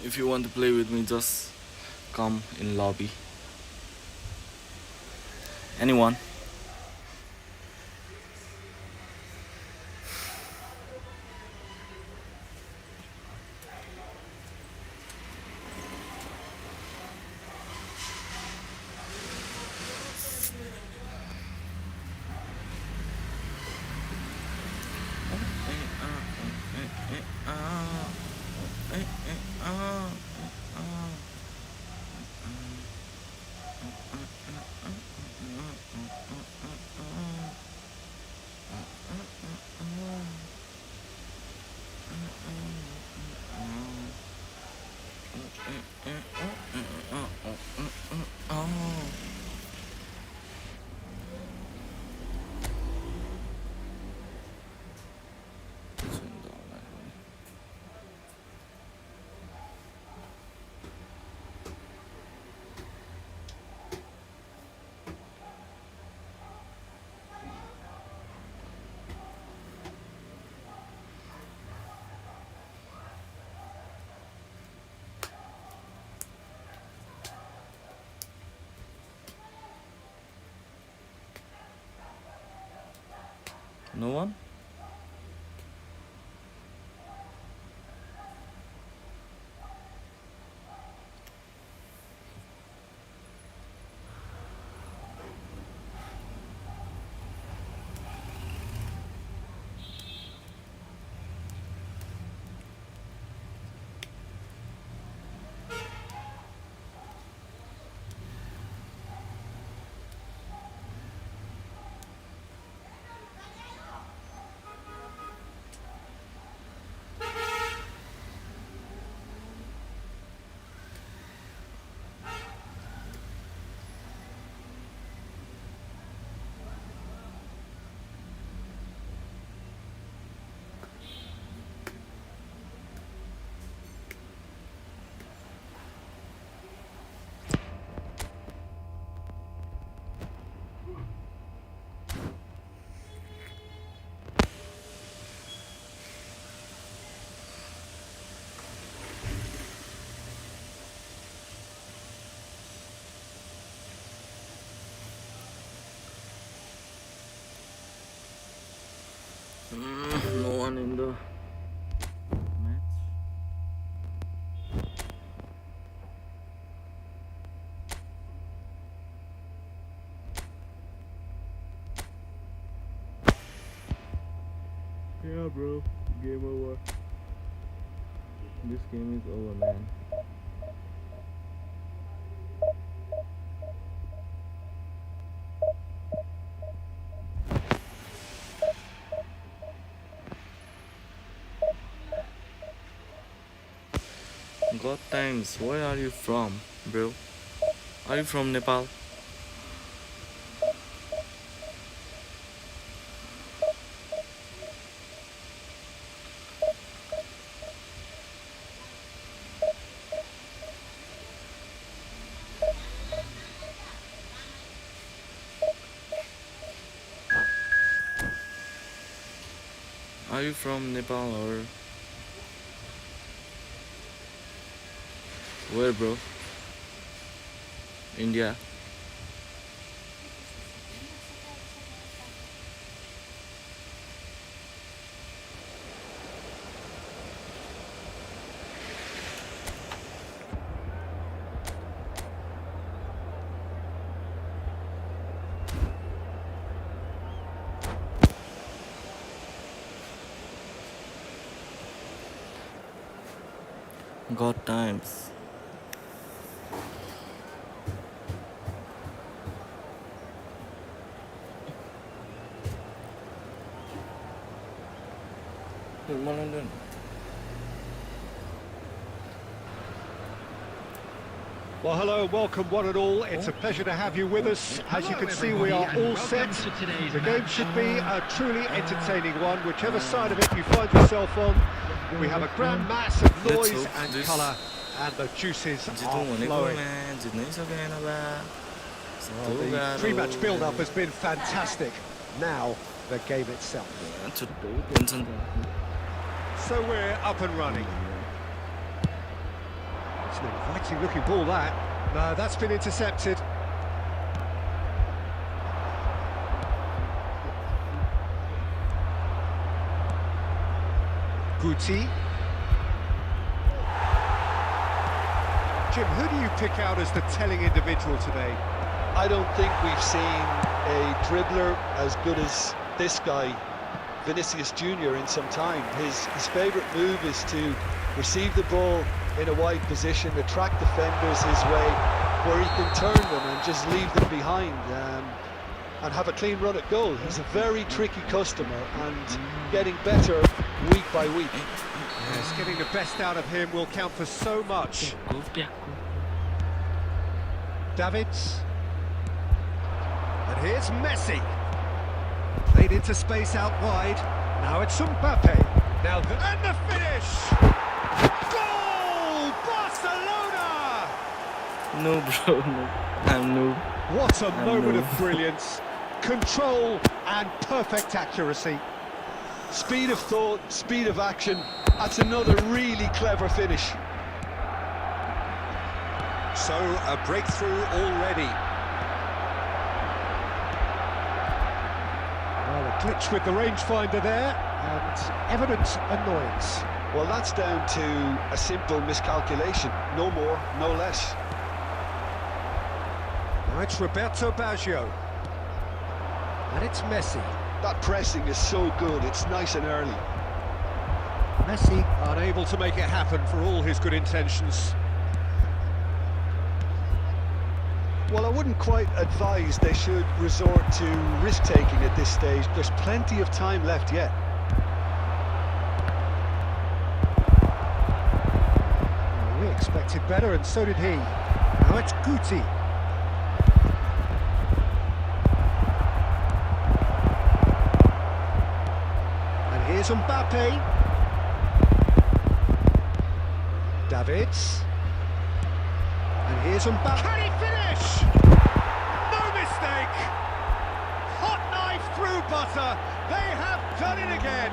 If you want to play with me, just come in lobby. Anyone? No one? No one in the match. Yeah, bro. Game over. This game is over, man. God times, where are you from, bro? Are you from Nepal? Are you from Nepal or where, bro? India. God times. London. Well, hello, welcome one and all. It's a pleasure to have you with us. As you can see, we are all set. The game should be a truly entertaining one, whichever side of it you find yourself on. We have a grand mass of noise and colour, and the juices are flowing. Well, the pre-match build-up has been fantastic. Now, the game itself. So we're up and running. It's an inviting looking ball, that. No, that's been intercepted. Guti. Jim, who do you pick out as the telling individual today? I don't think we've seen a dribbler as good as this guy, Vinicius Jr., in some time. His favourite move is to receive the ball in a wide position, attract defenders his way, where he can turn them and just leave them behind and have a clean run at goal. He's a very tricky customer and getting better week by week. Yes, getting the best out of him will count for so much. Davids. And here's Messi. Played into space out wide. Now it's Mbappe. Now and the finish! Goal! Barcelona! No, bro, no. I'm noob. What a moment no. of brilliance. Control and perfect accuracy. Speed of thought, speed of action. That's another really clever finish. So, a breakthrough already. Well, a glitch with the rangefinder there, and evident annoyance. Well, that's down to a simple miscalculation. No more, no less. Now it's Roberto Baggio. And it's Messi. That pressing is so good, it's nice and early. Messi unable to make it happen for all his good intentions. Well, I wouldn't quite advise they should resort to risk-taking at this stage. There's plenty of time left yet. Well, we expected better, and so did he. Now it's Guti. And here's Mbappe. Davids. And here's Mbappe. Can he finish? No mistake! Hot knife through butter. They have done it again.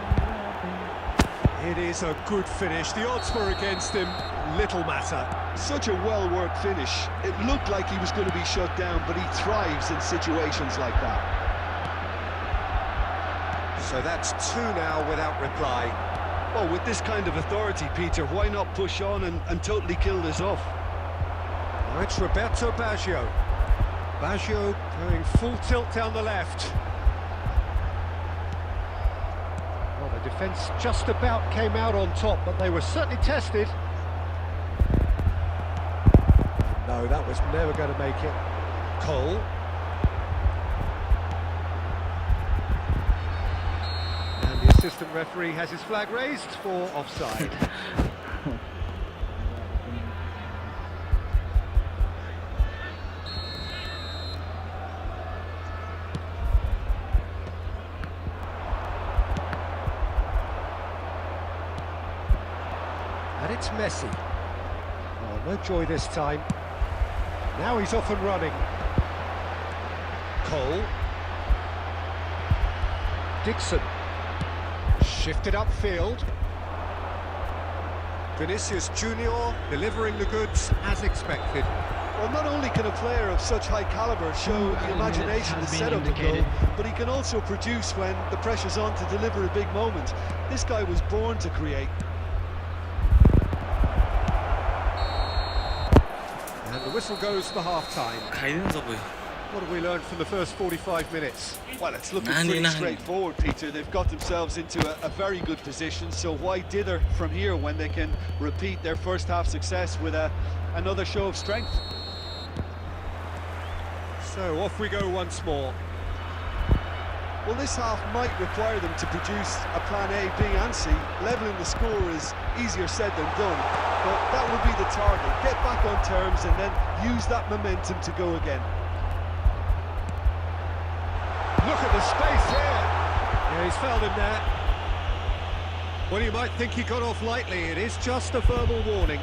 It is a good finish. The odds were against him. Little matter. Such a well-worked finish. It looked like he was going to be shut down, but he thrives in situations like that. So that's two now without reply. Well, with this kind of authority, Peter, why not push on and totally kill this off? Now it's Roberto Baggio. Baggio going full tilt down the left. Well, the defence just about came out on top, but they were certainly tested. No, that was never going to make it. Cole. And the assistant referee has his flag raised for offside. And it's Messi. Oh, no joy this time. Now he's off and running. Cole. Dixon. Shifted upfield. Vinicius Jr. delivering the goods as expected. Well, not only can a player of such high calibre show the imagination to set up a goal, but he can also produce when the pressure's on to deliver a big moment. This guy was born to create. And the whistle goes for half-time. Kaizen Gaming. What have we learned from the first 45 minutes? Well, it's looking pretty straightforward, Peter. They've got themselves into a very good position, so why dither from here when they can repeat their first half success with another show of strength? So off we go once more. Well, this half might require them to produce a plan A, B and C. Levelling the score is easier said than done, but that would be the target. Get back on terms and then use that momentum to go again. Look at the space here. Yeah, he's fouled him there. Well, you might think he got off lightly. It is just a verbal warning.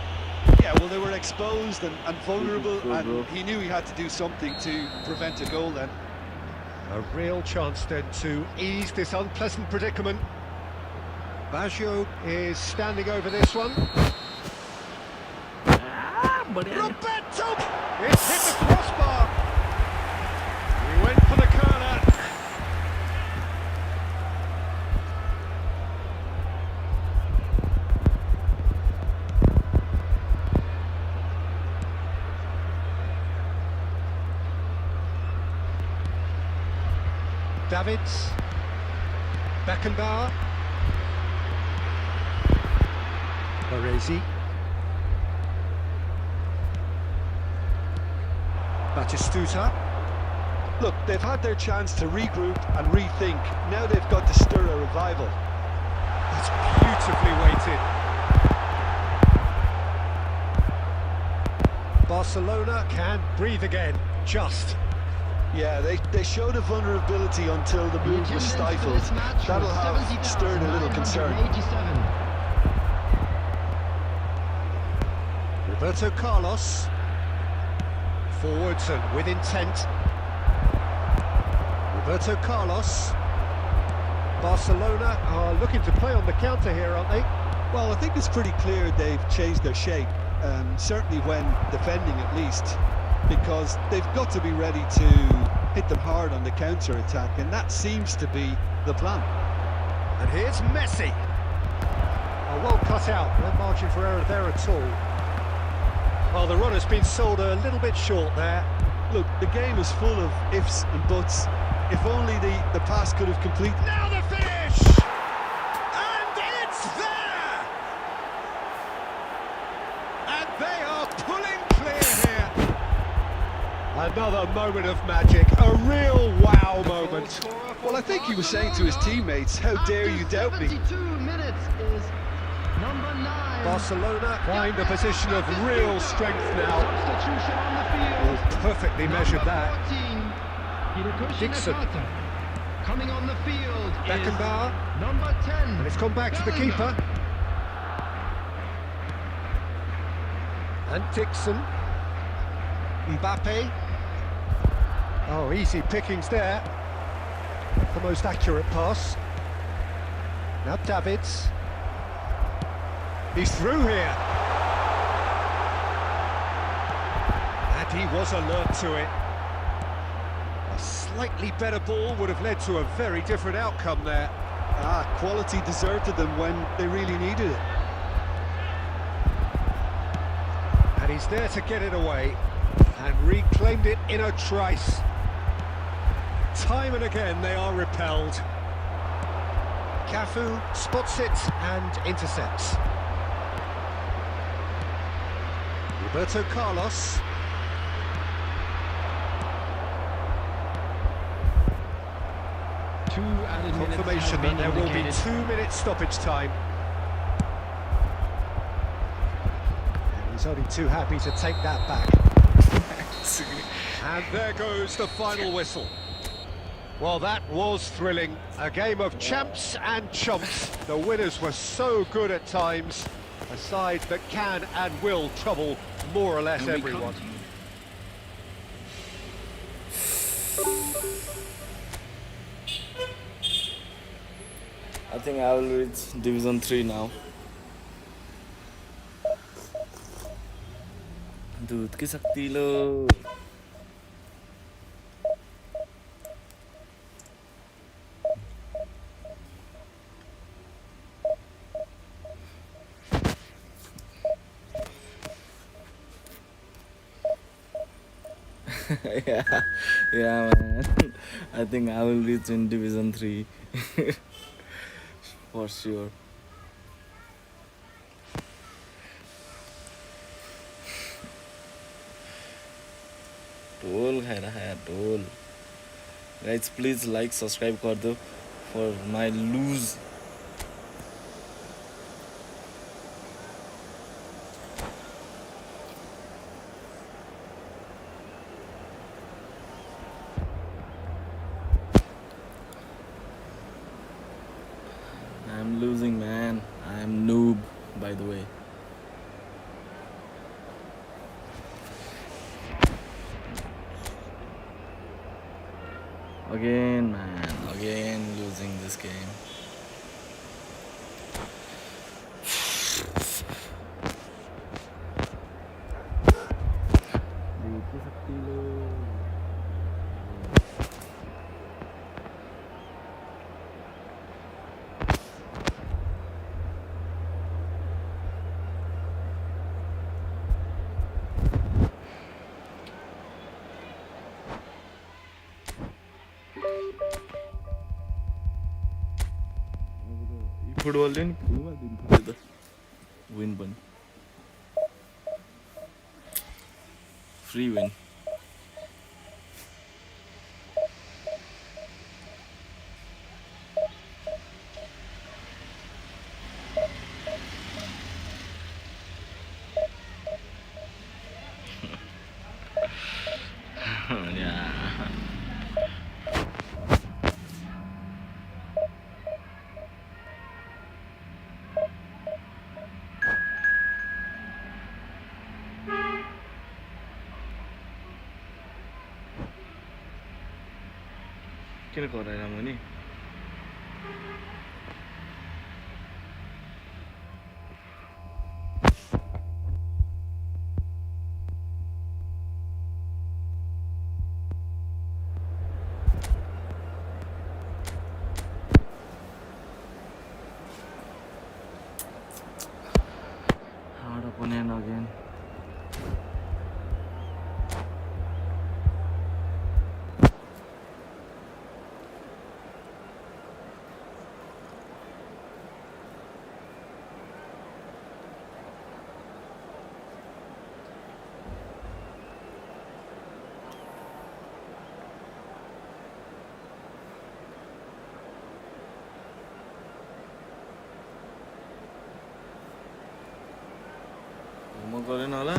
Yeah, well, they were exposed and vulnerable, and he knew he had to do something to prevent a goal then. A real chance then to ease this unpleasant predicament. Baggio is standing over this one. Roberto! It's hit the crossbar. He went for the curler. Davids. Beckenbauer. Baresi. Batistuta. Look, they've had their chance to regroup and rethink. Now they've got to stir a revival. That's beautifully weighted. Barcelona can breathe again, just. Yeah, they showed a vulnerability until the move was stifled. That'll have stirred a little concern. Roberto Carlos. Forwards and with intent. Roberto Carlos. Barcelona are looking to play on the counter here, aren't they? Well, I think it's pretty clear they've changed their shape, certainly when defending at least, because they've got to be ready to hit them hard on the counter-attack, and that seems to be the plan. And here's Messi. Oh, well cut out, no margin for error there at all. Well, the run has been sold a little bit short there. Look, the game is full of ifs and buts. If only the pass could have completed. Now the finish! And it's there! And they are pulling clear here. Another moment of magic, a real wow moment. Well, I think he was saying to his teammates, how dare you doubt me? 72 minutes is number 9. Barcelona find a position of real strength now. Substitution on the field. Oh, perfectly measured that. 14, Dixon. coming on the field. Beckenbauer. Is number 10. And it's come back to the keeper. And Dixon. Mbappe. Oh, easy pickings there. Not the most accurate pass. Now Davids. He's through here. And he was alert to it. A slightly better ball would have led to a very different outcome there. Quality deserted them when they really needed it. And he's there to get it away. And reclaimed it in a trice. Time and again they are repelled. Cafu spots it and intercepts. Roberto Carlos. Confirmation that there will be 2 minutes stoppage time. And he's only too happy to take that back. And there goes the final whistle. Well, that was thrilling. A game of champs and chumps. The winners were so good at times. A side that can and will trouble more or less everyone. I think I will reach Division 3 now. दूध की शक्ति लो. yeah man. I think I will reach in Division 3 for sure. ढोल खाएर खाया ढोल. Guys, please like, subscribe कर दो for my lose. I'm losing, man. I'm noob, by the way. Again, man. Again losing this game. फुटबलले नि फुलमा दिन्छ त विन पनि फ्री विन किन कराएर मुनि hard opponent again. म गरेन होला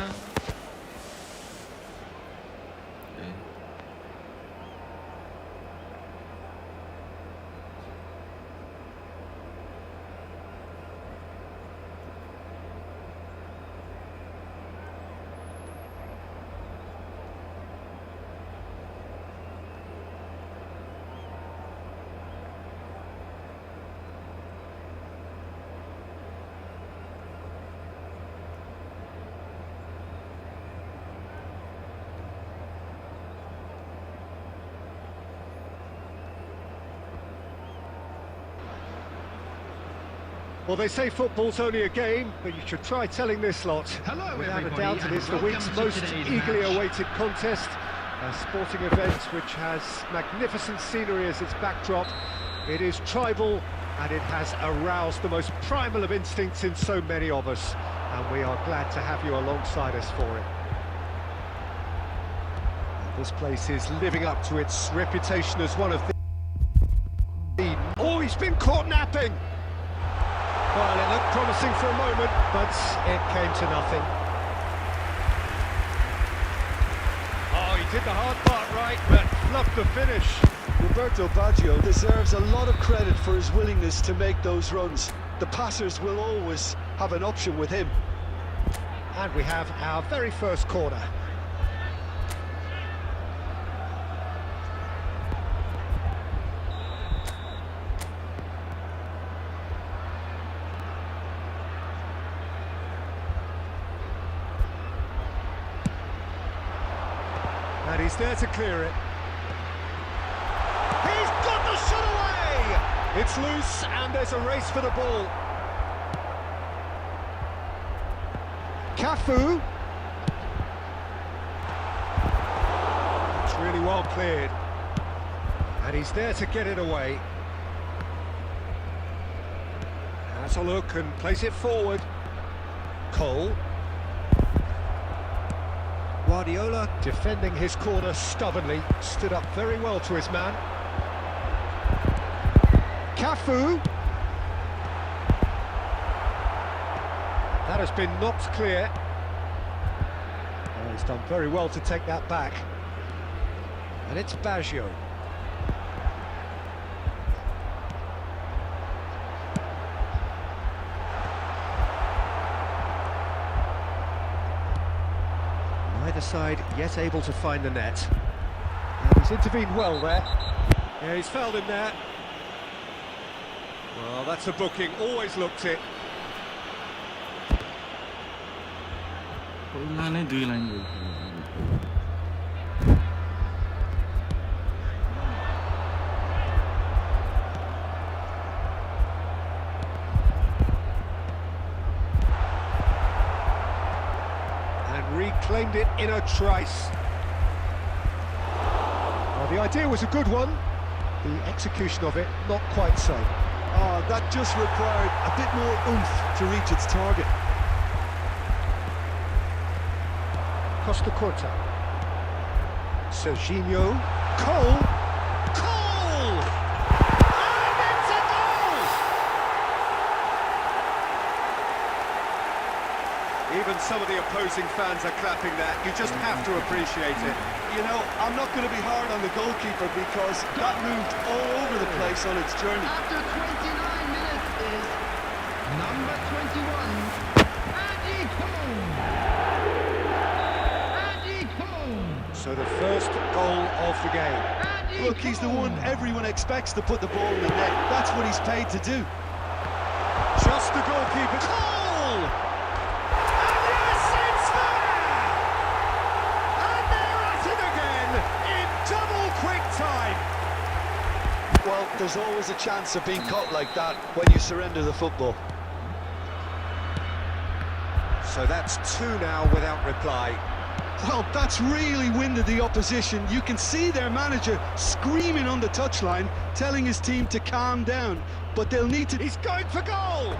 Well, they say football's only a game, but you should try telling this lot. Hello, Without a everybody, doubt, it and is the welcome week's to most today's eagerly match. awaited contest. A sporting event which has magnificent scenery as its backdrop. It is tribal, and it has aroused the most primal of instincts in so many of us. And we are glad to have you alongside us for it. And this place is living up to its reputation as one of the... Oh, he's been caught napping! Well, it looked promising for a moment, but it came to nothing. Oh, he did the hard part right, but fluffed the finish. Roberto Baggio deserves a lot of credit for his willingness to make those runs. The passers will always have an option with him. And we have our very first corner. And he's there to clear it. He's got the shot away! It's loose and there's a race for the ball. Cafu. It's really well cleared. And he's there to get it away. Has a look and plays it forward. Cole. Guardiola, defending his corner stubbornly, stood up very well to his man. Cafu. That has been knocked clear. Oh, he's done very well to take that back. And it's Baggio. Neither side yet able to find the net. And he's intervened well there. Yeah, he's fouled him there. Well, that's a booking, always looked it. पहिला नै दुई line गयो Reclaimed it in a trice. Well, the idea was a good one, the execution of it not quite so. Oh, that just required a bit more oomph to reach its target. Costa Corta. Serginho. Cole. Cole! And it's a goal! Even some of the opposing fans are clapping that. You just have to appreciate it. You know, I'm not going to be hard on the goalkeeper because that moved all over the place on its journey. After 29 minutes is number 21, Andy Cole. Andy Cole. So the first goal of the game. Andy Look, he's the one everyone expects to put the ball in the net. That's what he's paid to do. Just the goalkeeper. Goal! And yes, it's there! And they're at it again in double quick time. Well, there's always a chance of being caught like that when you surrender the football. So that's two now without reply. Well, that's really winded the opposition. You can see their manager screaming on the touchline, telling his team to calm down. But they'll need to... He's going for goal!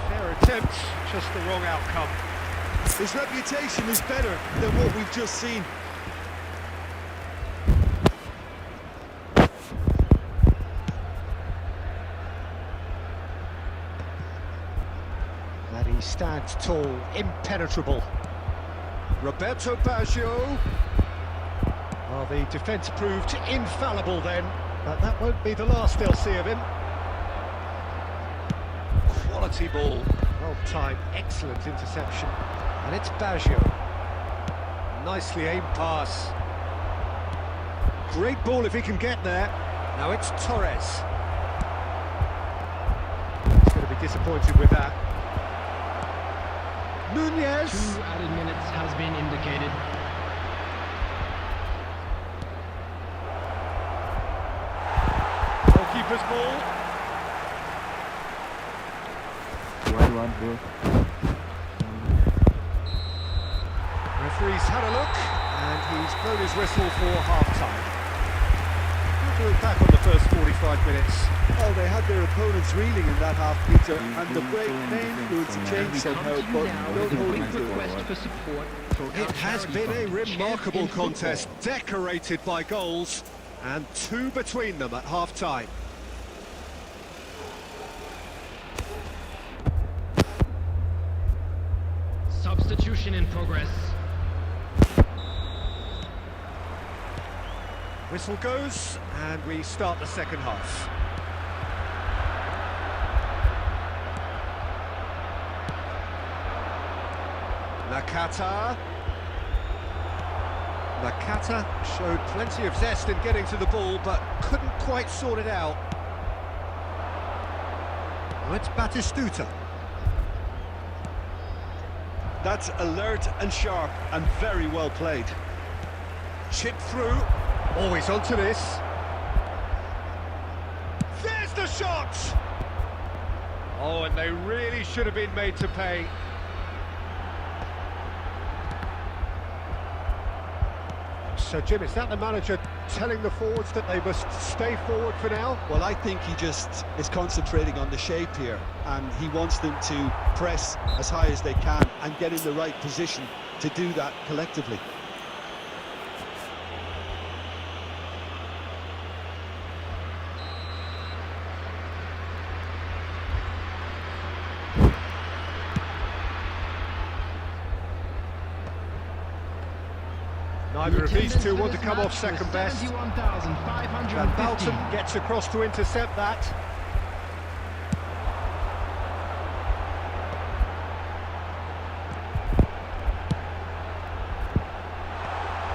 Fair attempt, just the wrong outcome. His reputation is better than what we've just seen. And he stands tall, impenetrable. Roberto Baggio. Well, the defence proved infallible then, but that won't be the last they'll see of him. Quality ball. Well timed, excellent interception. And it's Baggio. Nicely aimed pass. Great ball if he can get there. Now it's Torres. He's going to be disappointed with that. Nunez. 2 added minutes has been indicated. Goalkeeper's ball. Referee's had a look, and he's blown his whistle for half-time. Good to look back on the first 45 minutes. Oh, they had their opponents reeling in that half, Peter, and the break may influence a change somehow, but don't hold me to Request it. for support for It has been a remarkable contest, decorated by goals, and two between them at half-time. Substitution in progress. Whistle goes, and we start the second half. Nakata. Nakata showed plenty of zest in getting to the ball, but couldn't quite sort it out. Now it's Batistuta. That's alert and sharp and very well played. Chip through. Always onto this. There's the shot! Oh, and they really should have been made to pay. So, Jim, is that the manager telling the forwards that they must stay forward for now? Well, I think he just is concentrating on the shape here, and he wants them to press as high as they can and get in the right position to do that collectively. Neither of these two want to come off second best. Van 71,550. Balton gets across to intercept that.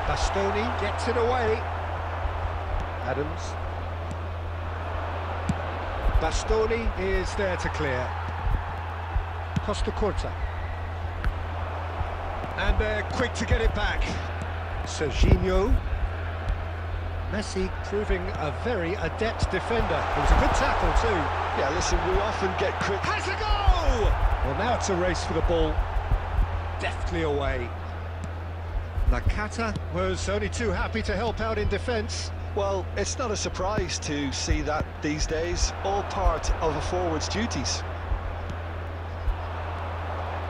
Bastoni gets it away. Adams. Bastoni is there to clear. Costa Corta. And they're quick to get it back. Serginho. Messi proving a very adept defender. It was a good tackle too. Yeah, listen, we often get Has a goal! Well, now it's a race for the ball. Deftly away. Nakata was only too happy to help out in defence. Well, it's not a surprise to see that these days, all part of a forward's duties.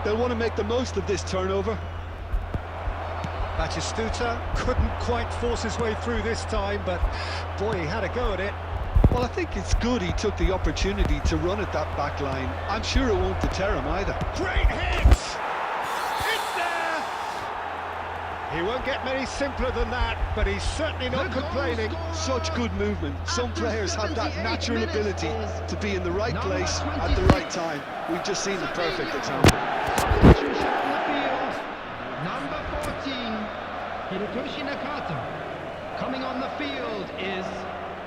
They'll want to make the most of this turnover. Batistuta couldn't quite force his way through this time, but boy, he had a go at it. Well, I think it's good he took the opportunity to run at that back line. I'm sure it won't deter him either. Great hit! It's there! He won't get many simpler than that, but he's certainly not complaining. Such good movement. Some players have that natural ability to be in the right place at the right time. We've just seen the perfect example. Substitution on the field. Number 14, Hirotoshi Nakata. Coming on the field is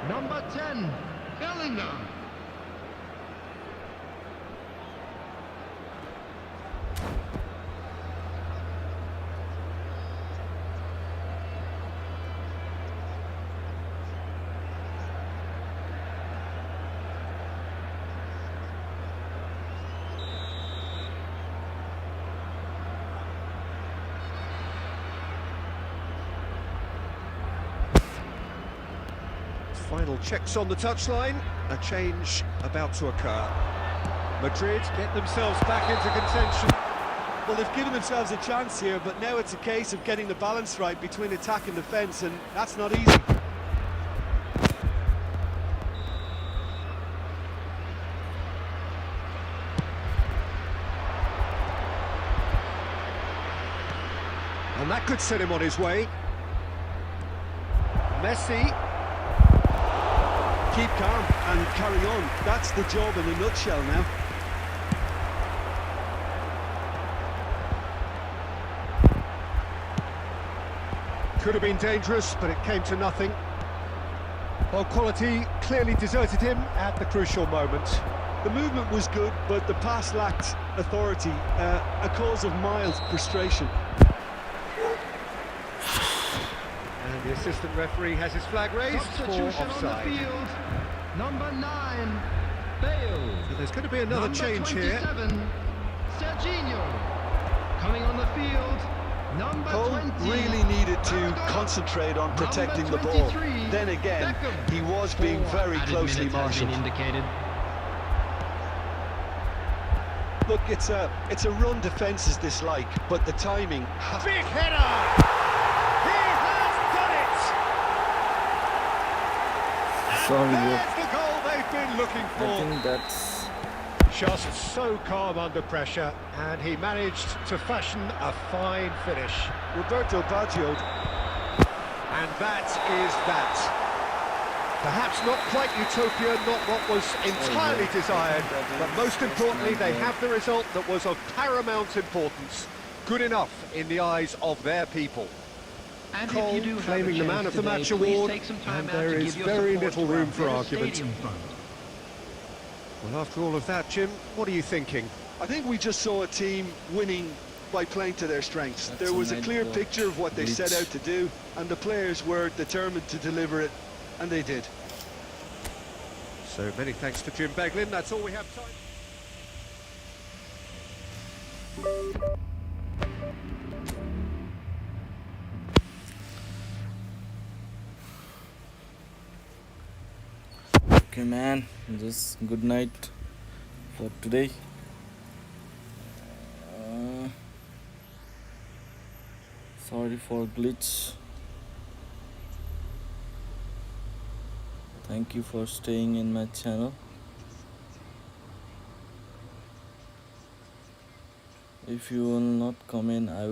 number 10, Bellingham. Final checks on the touchline, a change about to occur. Madrid get themselves back into contention. Well, they've given themselves a chance here, but now it's a case of getting the balance right between attack and defence, and that's not easy. And that could set him on his way. Messi. Keep calm and carry on. That's the job in a nutshell now. Could have been dangerous, but it came to nothing. Ball quality clearly deserted him at the crucial moment. The movement was good, but the pass lacked authority, a cause of mild frustration. And the assistant referee has his flag raised for Substitution on offside. the field. Number 9, Bale. So there's going to be another Number change 27, here. Serginho. Coming on the field, number Cole 20. really needed to Maradona. concentrate on protecting the Number ball. 23, Then again, Beckham. he was being very closely marshalled. indicated. Look, it's a run defence is dislike, but the timing. Big header! He has done it! Sorry, bro. There's the goal they've been looking I for. think that's Just so calm under pressure, and he managed to fashion a fine finish. Roberto Baggio. And that is that. Perhaps not quite utopia, not what was entirely desired, but most importantly, they have the result that was of paramount importance. Good enough in the eyes of their people. And Cole if you do have a claiming the chance Man of the today, Match please award, take some time and out there to is give your very support little to our room for Villa argument. Stadium Fund. Well, after all of that, Jim, what are you thinking? I think we just saw a team winning by playing to their strengths. That's There was a a clear nice picture of what they set blitz. out to do, and the players were determined to deliver it, and they did. So many thanks to Jim Beglin. That's all we have time. okay, man. Just good night for today. Sorry for glitch. Thank you for staying in my channel. If you will not comment, I will